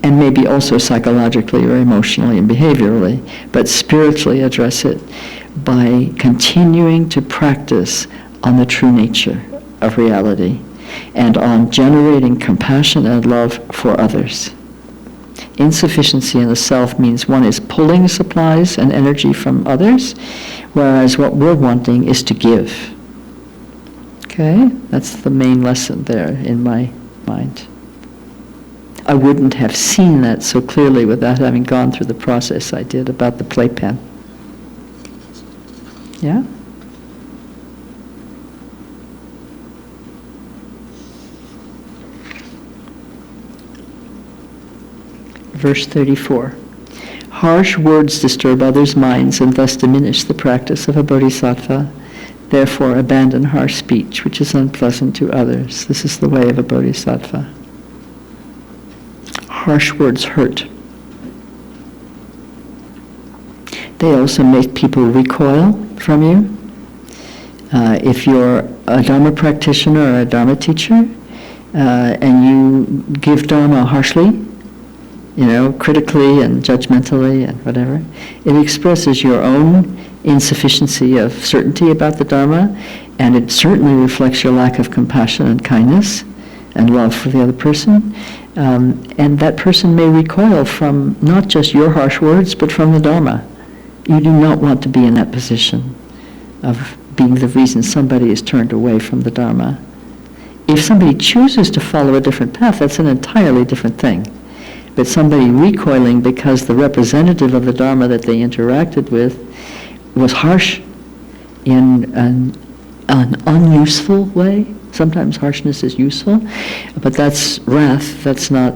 And maybe also psychologically or emotionally and behaviorally, but spiritually address it by continuing to practice on the true nature of reality and on generating compassion and love for others. Insufficiency in the self means one is pulling supplies and energy from others, whereas what we're wanting is to give. Okay? That's the main lesson there in my mind. I wouldn't have seen that so clearly without having gone through the process I did about the playpen. Yeah? Verse 34. Harsh words disturb others' minds and thus diminish the practice of a bodhisattva. Therefore, abandon harsh speech, which is unpleasant to others. This is the way of a bodhisattva. Harsh words hurt. They also make people recoil from you. If you're a Dharma practitioner or a Dharma teacher, and you give Dharma harshly, critically and judgmentally and whatever, it expresses your own insufficiency of certainty about the Dharma, and it certainly reflects your lack of compassion and kindness and love for the other person. And that person may recoil from not just your harsh words, but from the Dharma. You do not want to be in that position of being the reason somebody is turned away from the Dharma. If somebody chooses to follow a different path, that's an entirely different thing. But somebody recoiling because the representative of the Dharma that they interacted with was harsh in an unuseful way. Sometimes harshness is useful, but that's wrath. That's not,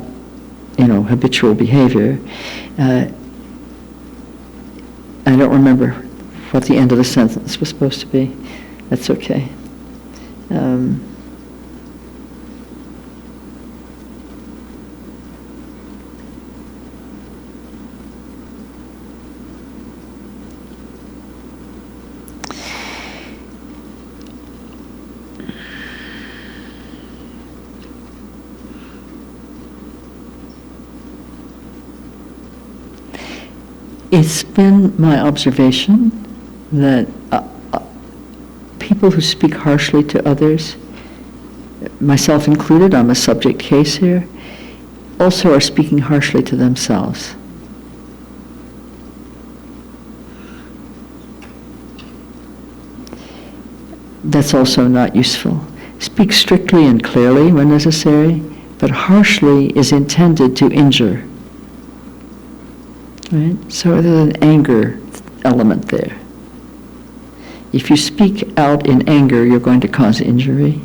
habitual behavior. I don't remember what the end of the sentence was supposed to be. That's okay. It's been my observation that people who speak harshly to others, myself included, I'm a subject case here, also are speaking harshly to themselves. That's also not useful. Speak strictly and clearly when necessary, but harshly is intended to injure. Right? So there's an anger element there. If you speak out in anger, you're going to cause injury,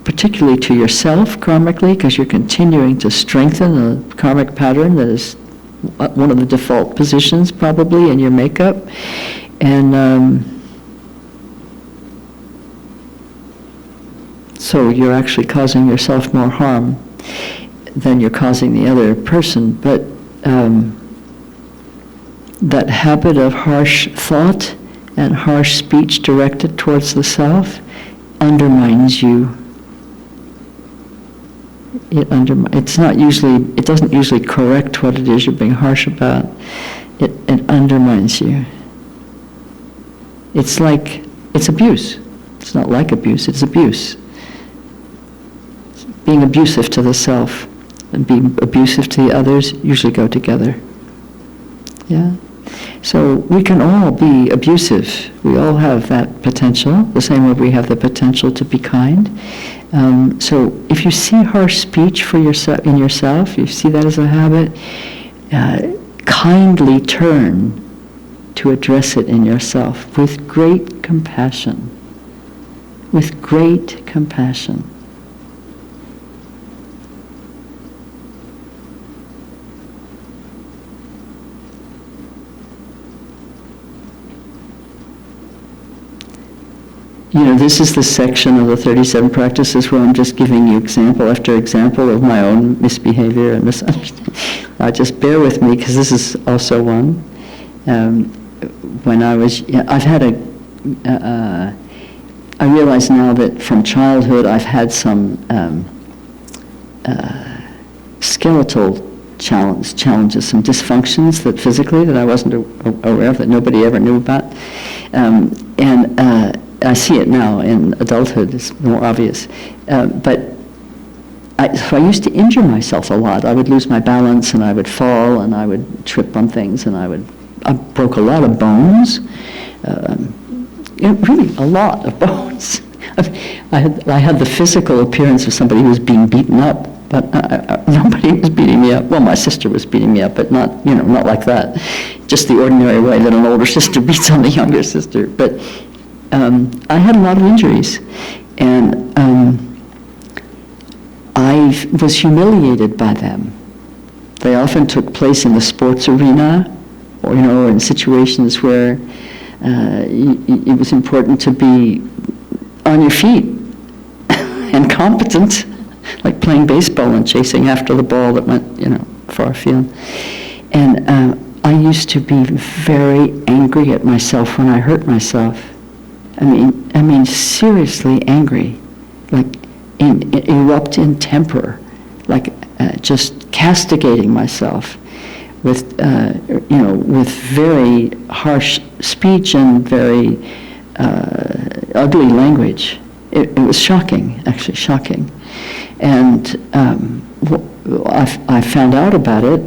particularly to yourself karmically, because you're continuing to strengthen a karmic pattern that is one of the default positions probably in your makeup. And so you're actually causing yourself more harm than you're causing the other person. But that habit of harsh thought and harsh speech directed towards the self undermines you. It doesn't usually correct what it is you're being harsh about. It undermines you. It's abuse. It's not like abuse, it's abuse. Being abusive to the self and being abusive to the others usually go together. Yeah? So we can all be abusive. We all have that potential, the same way we have the potential to be kind. So if you see harsh speech in yourself, you see that as a habit, kindly turn to address it in yourself with great compassion. With great compassion. You know, this is the section of the 37 practices where I'm just giving you example after example of my own misbehavior and misunderstanding. Just bear with me, because this is also one. When I was, I realize now that from childhood I've had some skeletal challenges, some dysfunctions that physically that I wasn't aware of, that nobody ever knew about. I see it now in adulthood, it's more obvious. So I used to injure myself a lot. I would lose my balance and I would fall and I would trip on things and I broke a lot of bones. Really a lot of bones. I had the physical appearance of somebody who was being beaten up, but nobody was beating me up. Well, my sister was beating me up, but not like that. Just the ordinary way that an older sister beats on the younger sister. But I had a lot of injuries, and I was humiliated by them. They often took place in the sports arena, or in situations where it was important to be on your feet and competent, like playing baseball and chasing after the ball that went, far afield. And I used to be very angry at myself when I hurt myself. I mean, seriously angry, like erupt in temper, like just castigating myself with, with very harsh speech and very ugly language. It was shocking, actually shocking. And I found out about it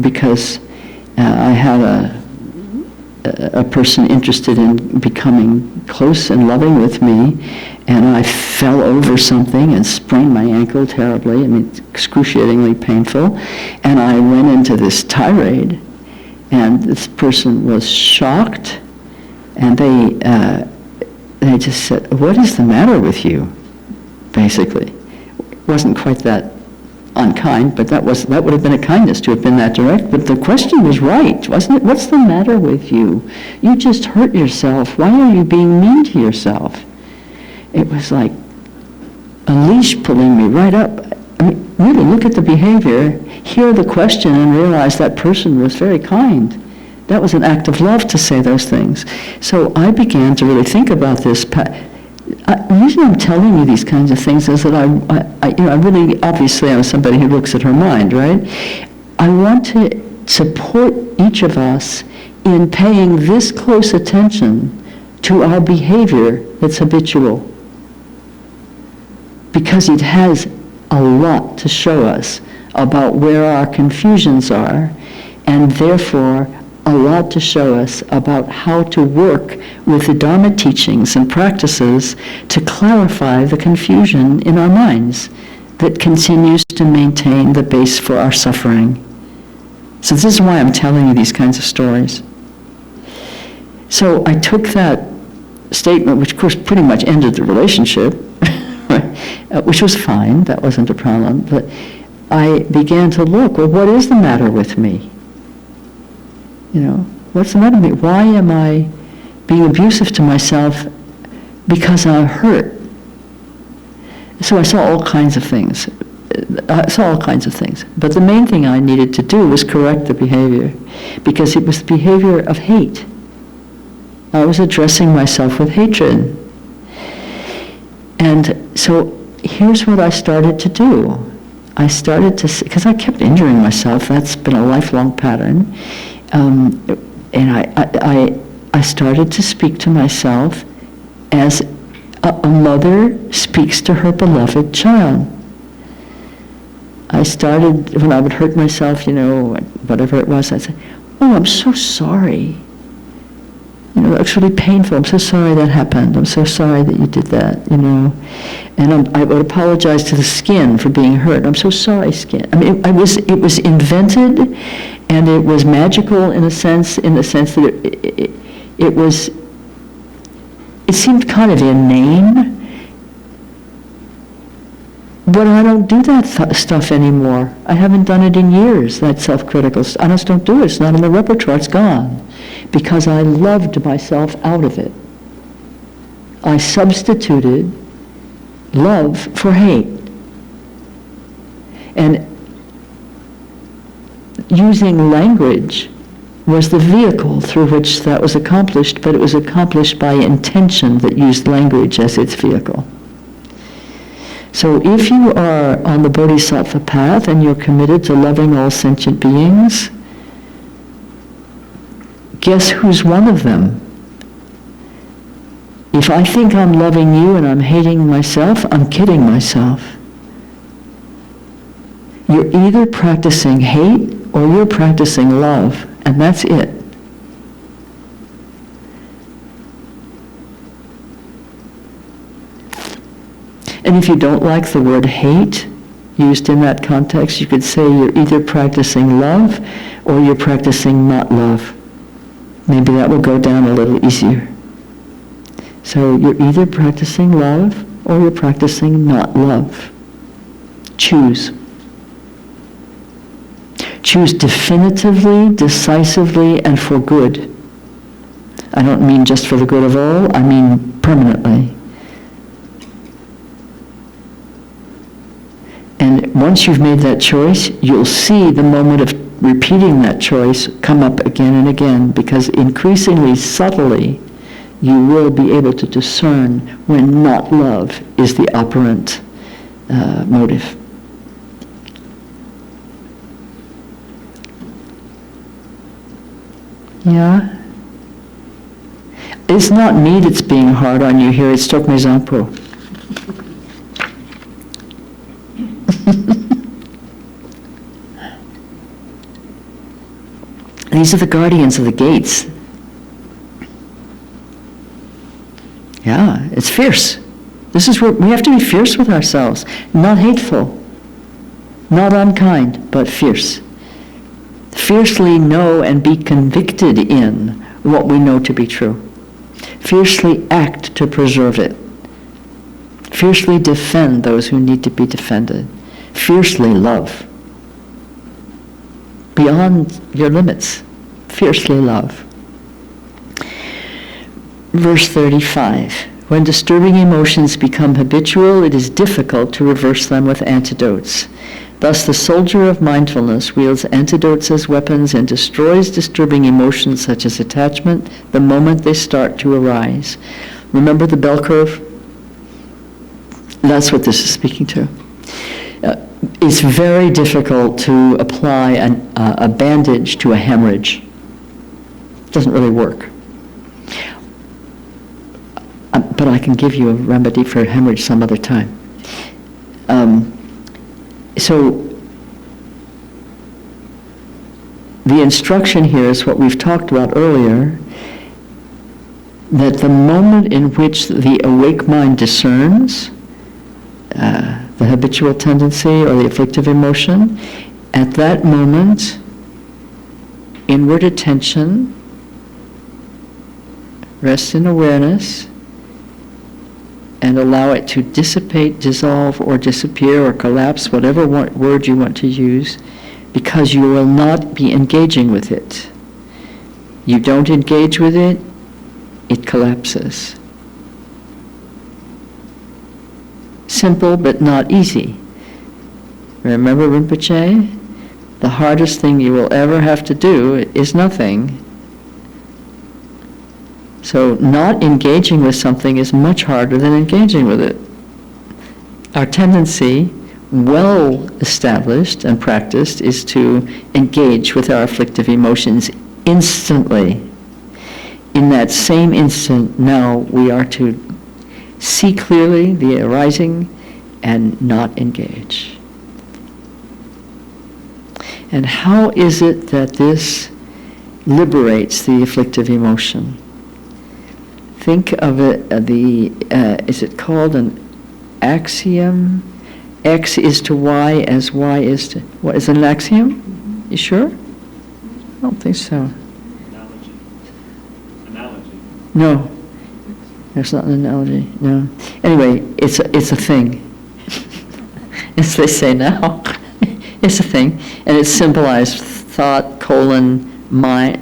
because I had a person interested in becoming close and loving with me, and I fell over something and sprained my ankle terribly, excruciatingly painful, and I went into this tirade, and this person was shocked, and they just said, "What is the matter with you?" Basically. It wasn't quite that unkind, but that would have been a kindness to have been that direct. But the question was right, wasn't it? What's the matter with you? You just hurt yourself. Why are you being mean to yourself? It was like a leash pulling me right up. Really look at the behavior, hear the question, and realize that person was very kind. That was an act of love to say those things. So I began to really think about this. reason I'm telling you these kinds of things is that I really, obviously I'm somebody who looks at her mind, right? I want to support each of us in paying this close attention to our behavior that's habitual. Because it has a lot to show us about where our confusions are, and therefore a lot to show us about how to work with the Dharma teachings and practices to clarify the confusion in our minds that continues to maintain the base for our suffering. So this is why I'm telling you these kinds of stories. So I took that statement, which of course pretty much ended the relationship, which was fine, that wasn't a problem, but I began to look, well, what is the matter with me? What's the matter with me? Why am I being abusive to myself? Because I'm hurt. So I saw all kinds of things. But the main thing I needed to do was correct the behavior, because it was the behavior of hate. I was addressing myself with hatred. And so here's what I started to do. I started to, because I kept injuring myself, that's been a lifelong pattern, and I started to speak to myself as a mother speaks to her beloved child. I started, when I would hurt myself, whatever it was, I'd say, oh, I'm so sorry. It's really painful. I'm so sorry that happened. I'm so sorry that you did that, And I would apologize to the skin for being hurt. I'm so sorry, skin. I mean, it was invented, and it was magical in the sense that it seemed kind of inane. But I don't do that stuff anymore. I haven't done it in years, that self-critical stuff. I just don't do it. It's not in the repertoire. It's gone. Because I loved myself out of it. I substituted love for hate. And using language was the vehicle through which that was accomplished, but it was accomplished by intention that used language as its vehicle. So if you are on the Bodhisattva path and you're committed to loving all sentient beings, guess who's one of them? If I think I'm loving you and I'm hating myself, I'm kidding myself. You're either practicing hate or you're practicing love, and that's it. And if you don't like the word hate used in that context, you could say you're either practicing love or you're practicing not love. Maybe that will go down a little easier. So you're either practicing love or you're practicing not love. Choose. Choose definitively, decisively, and for good. I don't mean just for the good of all, I mean permanently. And once you've made that choice, you'll see the moment of repeating that choice come up again and again, because increasingly subtly you will be able to discern when not love is the operant motive. Yeah? It's not me that's being hard on you here, it's Stokme Zangpo. These are the guardians of the gates. Yeah, it's fierce. This is where we have to be fierce with ourselves. Not hateful, not unkind, but fierce. Fiercely know and be convicted in what we know to be true. Fiercely act to preserve it. Fiercely defend those who need to be defended. Fiercely love. Beyond your limits. Fiercely love. Verse 35. When disturbing emotions become habitual, it is difficult to reverse them with antidotes. Thus, the soldier of mindfulness wields antidotes as weapons and destroys disturbing emotions such as attachment the moment they start to arise. Remember the bell curve? That's what this is speaking to. It's very difficult to apply a bandage to a hemorrhage. It doesn't really work. But I can give you a remedy for hemorrhage some other time. So the instruction here is what we've talked about earlier, that the moment in which the awake mind discerns the habitual tendency or the afflictive emotion, at that moment, inward attention rests in awareness and allow it to dissipate, dissolve, or disappear, or collapse, whatever word you want to use, because you will not be engaging with it. You don't engage with it, it collapses. Simple, but not easy. Remember Rinpoche? The hardest thing you will ever have to do is nothing. So not engaging with something is much harder than engaging with it. Our tendency, well established and practiced, is to engage with our afflictive emotions instantly. In that same instant, now we are to see clearly the arising and not engage. And how is it that this liberates the afflictive emotion? Think of it, is it called an axiom? X is to Y as Y is to... What, is it an axiom? You sure? I don't think so. Analogy. No. There's not an analogy, no. Anyway, it's a thing. As they say now. It's a thing. And it's symbolized thought, mind.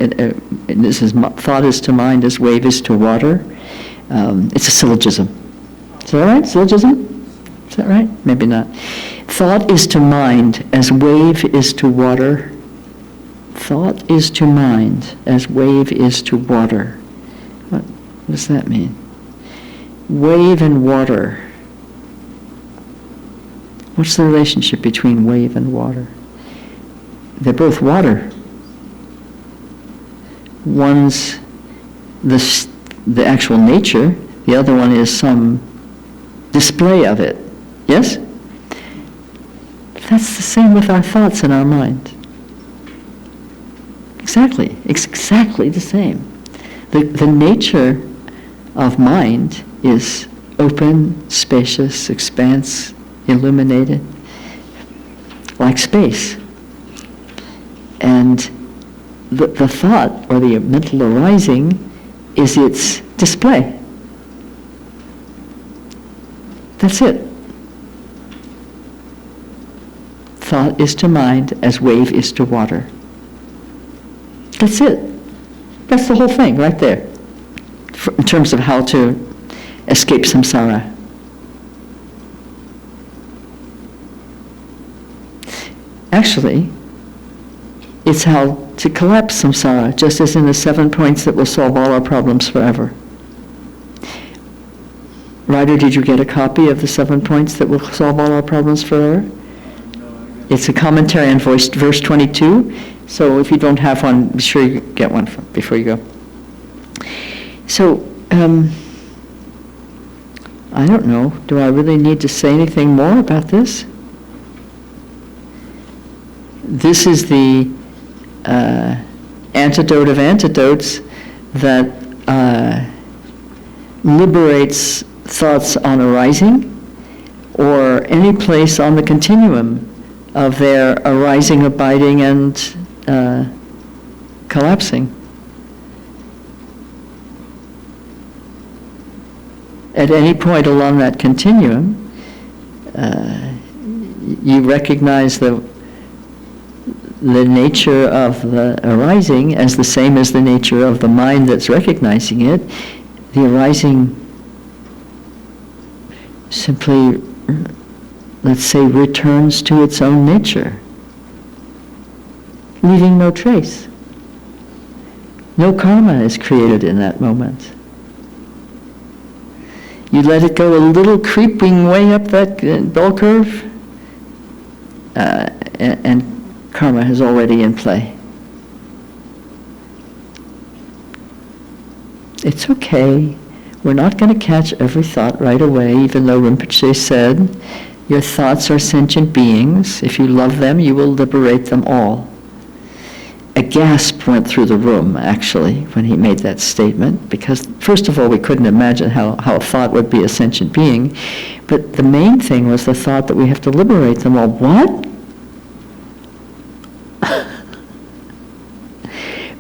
This is thought is to mind as wave is to water. It's a syllogism. Is that right? Syllogism? Is that right? Maybe not. Thought is to mind as wave is to water. Thought is to mind as wave is to water. What does that mean? Wave and water. What's the relationship between wave and water? They're both water. One's the actual nature, the other one is some display of it. Yes? That's the same with our thoughts and our mind. Exactly. It's exactly the same. The nature of mind is open, spacious, expanse, illuminated, like space. And the thought, or the mental arising, is its display. That's it. Thought is to mind as wave is to water. That's it. That's the whole thing right there, in terms of how to escape samsara. Actually, it's how to collapse samsara, just as in the 7 points that will solve all our problems forever. Ryder, did you get a copy of the 7 points that will solve all our problems forever? No, it's a commentary on verse 22, so if you don't have one, be sure you get one before you go. So, I don't know, do I really need to say anything more about this? This is the antidote of antidotes that liberates thoughts on arising, or any place on the continuum of their arising, abiding, and collapsing. At any point along that continuum, you recognize the nature of the arising as the same as the nature of the mind that's recognizing it. The arising simply, let's say, returns to its own nature, leaving no trace. No karma is created in that moment. You let it go a little creeping way up that bell curve, and karma is already in play. It's okay. We're not going to catch every thought right away, even though Rinpoche said, your thoughts are sentient beings. If you love them, you will liberate them all. A gasp went through the room, actually, when he made that statement, because, first of all, we couldn't imagine how a thought would be a sentient being, but the main thing was the thought that we have to liberate them all. What?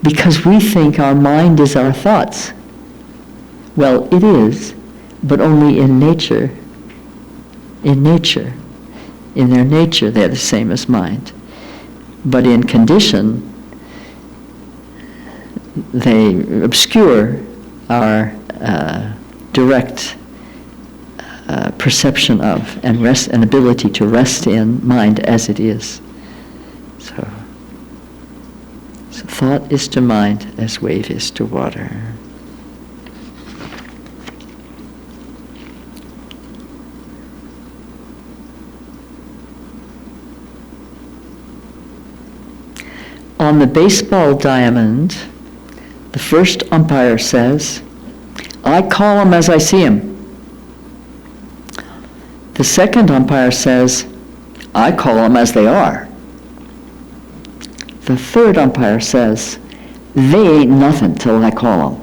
Because we think our mind is our thoughts. Well, it is, but only in nature. In nature. In their nature, they're the same as mind. But in condition, they obscure our direct perception of and ability to rest in mind as it is. So thought is to mind as wave is to water. On the baseball diamond, the first umpire says, I call him as I see him. The second umpire says, I call them as they are. The third umpire says, they ain't nothing till I call them.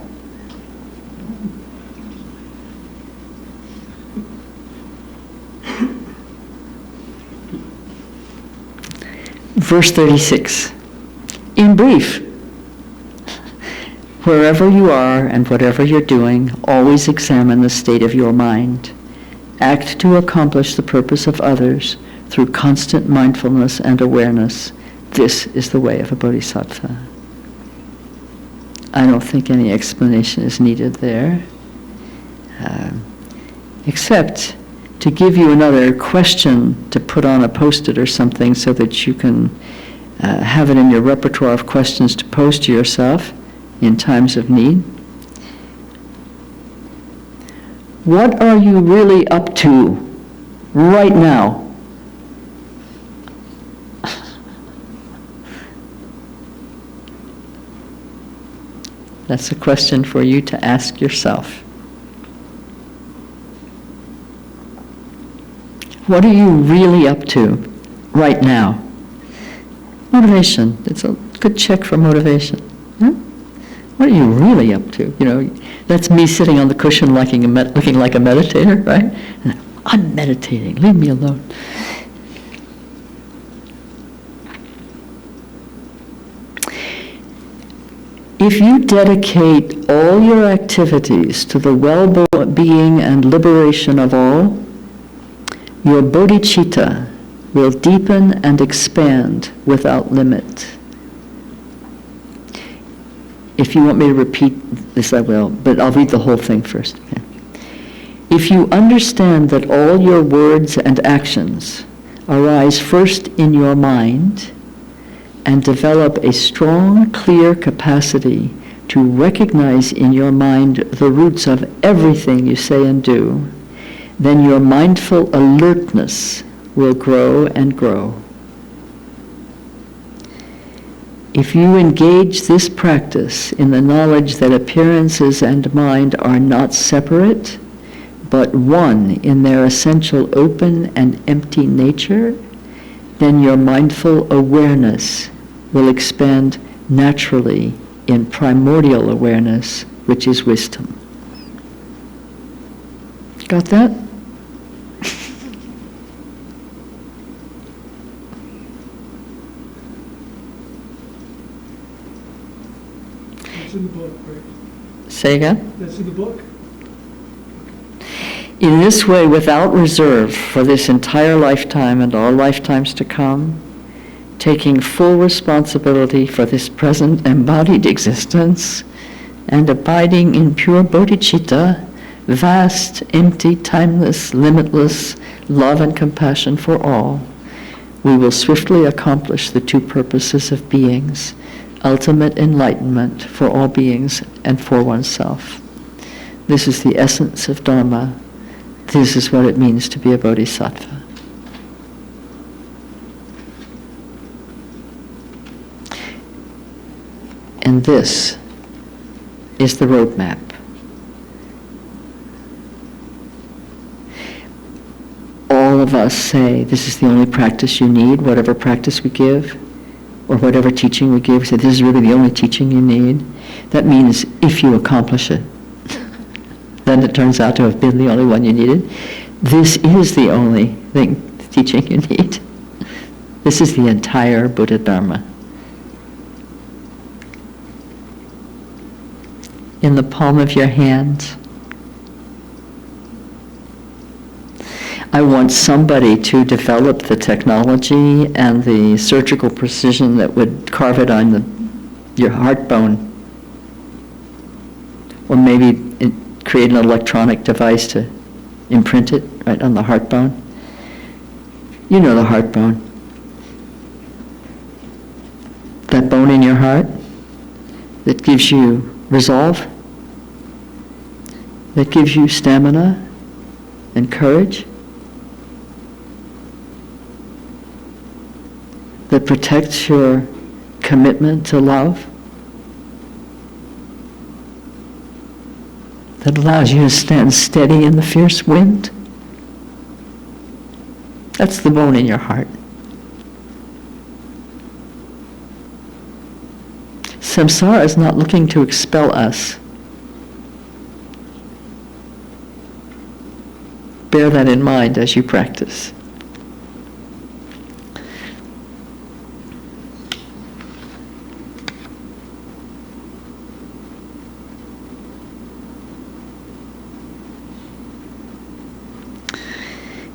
Verse 36. In brief, wherever you are and whatever you're doing, always examine the state of your mind. Act to accomplish the purpose of others through constant mindfulness and awareness. This is the way of a bodhisattva. I don't think any explanation is needed there, except to give you another question to put on a post-it or something so that you can have it in your repertoire of questions to pose to yourself in times of need. What are you really up to right now? That's a question for you to ask yourself. What are you really up to right now? Motivation. It's a good check for motivation. Huh? What are you really up to? You know, that's me sitting on the cushion looking like a meditator, right? I'm meditating. Leave me alone. If you dedicate all your activities to the well-being and liberation of all, your bodhicitta will deepen and expand without limit. If you want me to repeat this, I will, but I'll read the whole thing first. Okay? If you understand that all your words and actions arise first in your mind and develop a strong, clear capacity to recognize in your mind the roots of everything you say and do, then your mindful alertness will grow and grow. If you engage this practice in the knowledge that appearances and mind are not separate, but one in their essential open and empty nature, then your mindful awareness will expand naturally in primordial awareness, which is wisdom. Got that? That's in the book, right? Say again? That's in the book? In this way, without reserve, for this entire lifetime and all lifetimes to come, taking full responsibility for this present embodied existence, and abiding in pure bodhicitta, vast, empty, timeless, limitless love and compassion for all, we will swiftly accomplish the two purposes of beings, ultimate enlightenment for all beings and for oneself. This is the essence of Dharma, this is what it means to be a Bodhisattva. And this is the roadmap. All of us say this is the only practice you need, whatever practice we give, or whatever teaching we give. We say this is really the only teaching you need. That means if you accomplish it, then it turns out to have been the only one you needed. This is the only teaching you need. This is the entire Buddha Dharma. In the palm of your hand. I want somebody to develop the technology and the surgical precision that would carve it on your heart bone. Or maybe create an electronic device to imprint it right on the heart bone. You know the heart bone. That bone in your heart that gives you resolve, that gives you stamina and courage, that protects your commitment to love, that allows you to stand steady in the fierce wind. That's the bone in your heart. Samsara is not looking to expel us. Bear that in mind as you practice.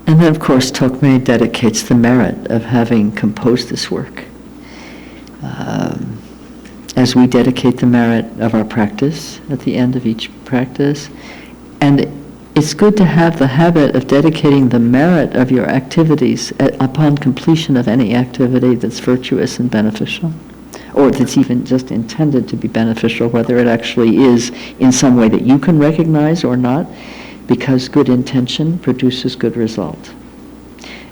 And then, of course, Tokmei dedicates the merit of having composed this work. As we dedicate the merit of our practice at the end of each practice. And it's good to have the habit of dedicating the merit of your activities upon completion of any activity that's virtuous and beneficial, or that's even just intended to be beneficial, whether it actually is in some way that you can recognize or not, because good intention produces good result.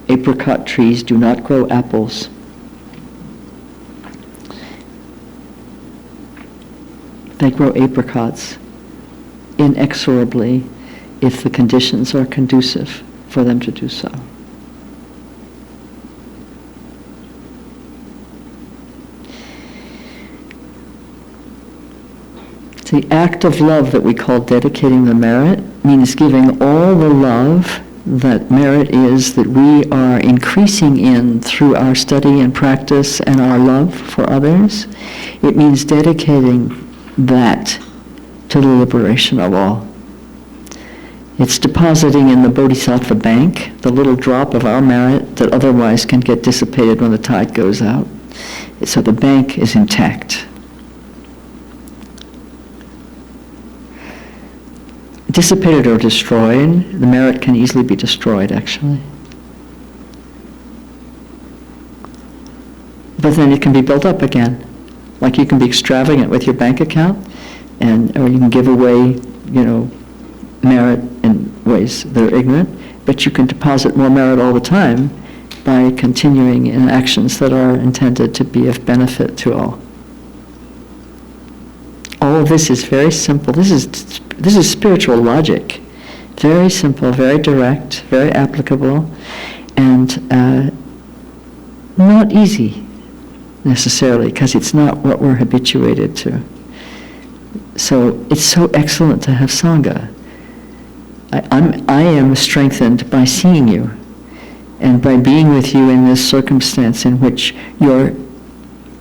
Apricot trees do not grow apples. They grow apricots inexorably if the conditions are conducive for them to do so. The act of love that we call dedicating the merit means giving all the love that merit is that we are increasing in through our study and practice and our love for others. It means dedicating that to the liberation of all. It's depositing in the Bodhisattva bank the little drop of our merit that otherwise can get dissipated when the tide goes out. So the bank is intact. Dissipated or destroyed, the merit can easily be destroyed, actually. But then it can be built up again. Like you can be extravagant with your bank account, or you can give away, merit in ways that are ignorant, but you can deposit more merit all the time by continuing in actions that are intended to be of benefit to all. All of this is very simple. This is spiritual logic. Very simple, very direct, very applicable, and not easy necessarily, because it's not what we're habituated to. So it's so excellent to have Sangha. I am strengthened by seeing you and by being with you in this circumstance in which your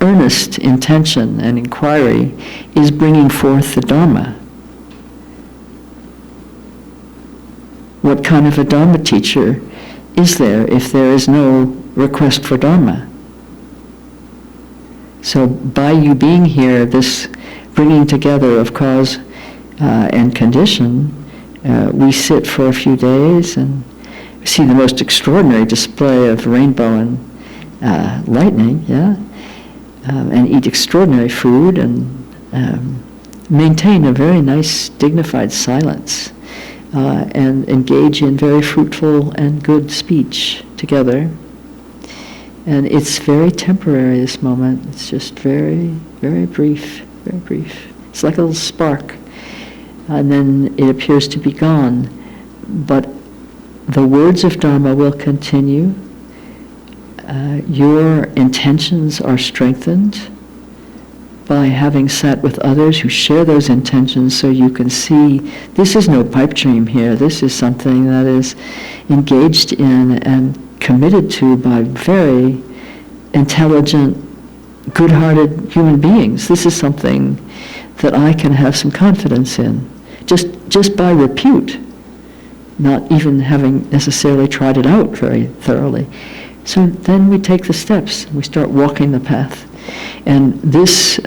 earnest intention and inquiry is bringing forth the Dharma. What kind of a Dharma teacher is there if there is no request for Dharma? So by you being here, this bringing together of cause and condition, we sit for a few days and see the most extraordinary display of rainbow and lightning, and eat extraordinary food and maintain a very nice, dignified silence. and engage in very fruitful and good speech together. And it's very temporary, this moment. It's just very, very brief, very brief. It's like a little spark, and then it appears to be gone. But the words of Dharma will continue. Your intentions are strengthened by having sat with others who share those intentions, so you can see this is no pipe dream here. This is something that is engaged in and committed to by very intelligent, good-hearted human beings. This is something that I can have some confidence in, just by repute, not even having necessarily tried it out very thoroughly. So then we take the steps. We start walking the path. And this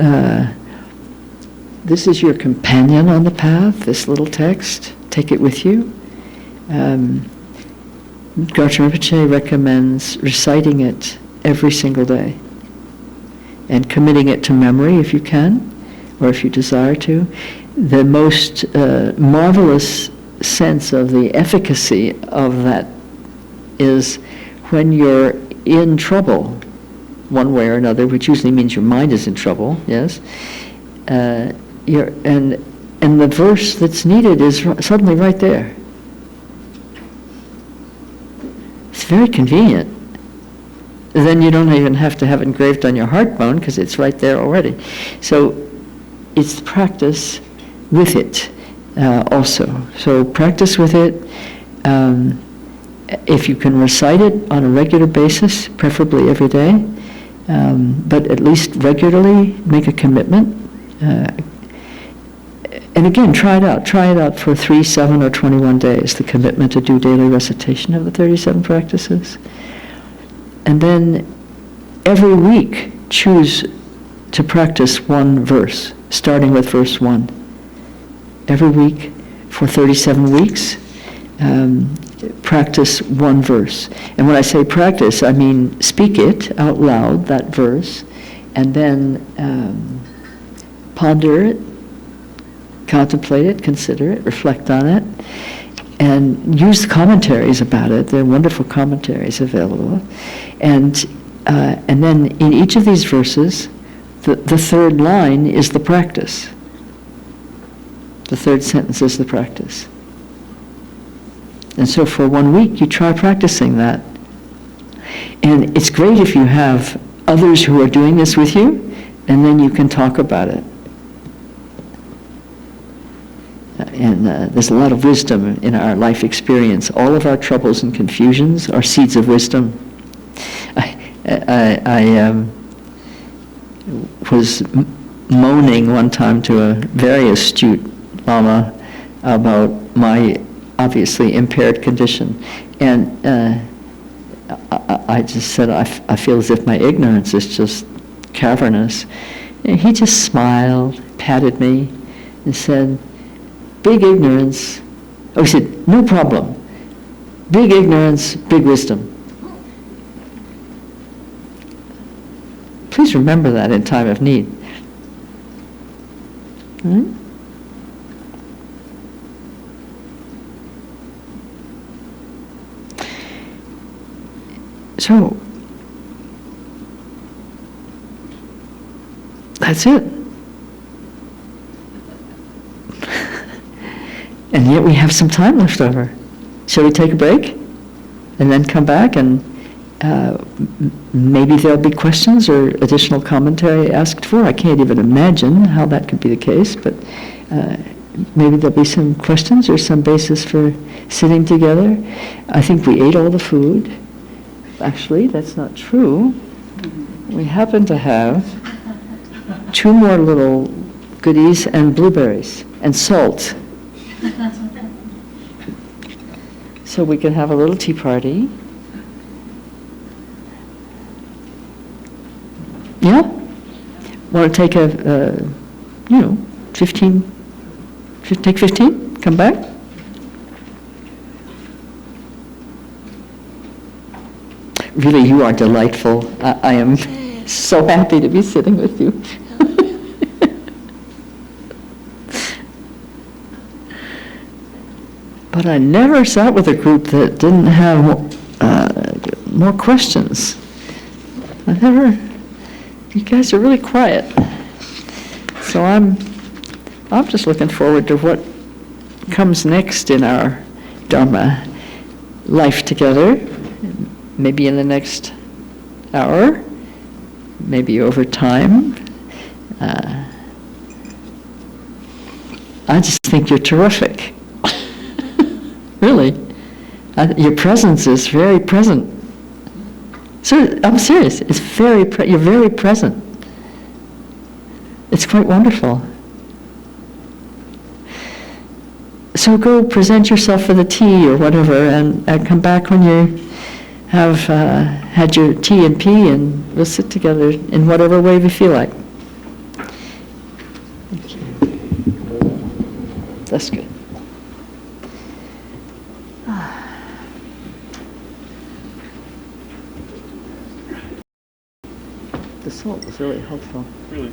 is your companion on the path, this little text. Take it with you. Garchen Rinpoche recommends reciting it every single day and committing it to memory if you can, or if you desire to. The most marvelous sense of the efficacy of that is when you're in trouble, one way or another, which usually means your mind is in trouble, yes? And the verse that's needed is suddenly right there. It's very convenient. Then you don't even have to have it engraved on your heart bone because it's right there already. So it's practice with it also. So practice with it. If you can recite it on a regular basis, preferably every day, but at least regularly make a commitment. And again, try it out. Try it out for 3, 7, or 21 days, the commitment to do daily recitation of the 37 practices. And then every week, choose to practice one verse, starting with verse 1. Every week for 37 weeks, practice one verse. And when I say practice, I mean speak it out loud, that verse, and then ponder it, contemplate it, consider it, reflect on it, and use commentaries about it. There are wonderful commentaries available. And then in each of these verses, the third line is the practice. The third sentence is the practice. And so for 1 week, you try practicing that. And it's great if you have others who are doing this with you, and then you can talk about it. And there's a lot of wisdom in our life experience. All of our troubles and confusions are seeds of wisdom. I was moaning one time to a very astute Lama about my obviously impaired condition. And I just said, I feel as if my ignorance is just cavernous. And he just smiled, patted me, and said, big ignorance. Oh, he said, no problem. Big ignorance, big wisdom. Please remember that in time of need. Right? So, that's it. And yet we have some time left over. Shall we take a break? And then come back and maybe there'll be questions or additional commentary asked for. I can't even imagine how that could be the case, but maybe there'll be some questions or some basis for sitting together. I think we ate all the food. Actually, that's not true. We happen to have 2 more little goodies and blueberries and salt. So we can have a little tea party. Yeah? Want to take 15? Take 15? Come back? Really, you are delightful. I am so happy to be sitting with you. But But I never sat with a group that didn't have more questions. You guys are really quiet. So I'm just looking forward to what comes next in our Dharma life together, maybe in the next hour, maybe over time. I just think you're terrific. Really. Your presence is very present. So I'm serious. It's you're very present. It's quite wonderful. So go present yourself for the tea or whatever, and come back when you have had your tea and pee, and we'll sit together in whatever way we feel like. Thank you. That's good. The salt was really helpful. Really?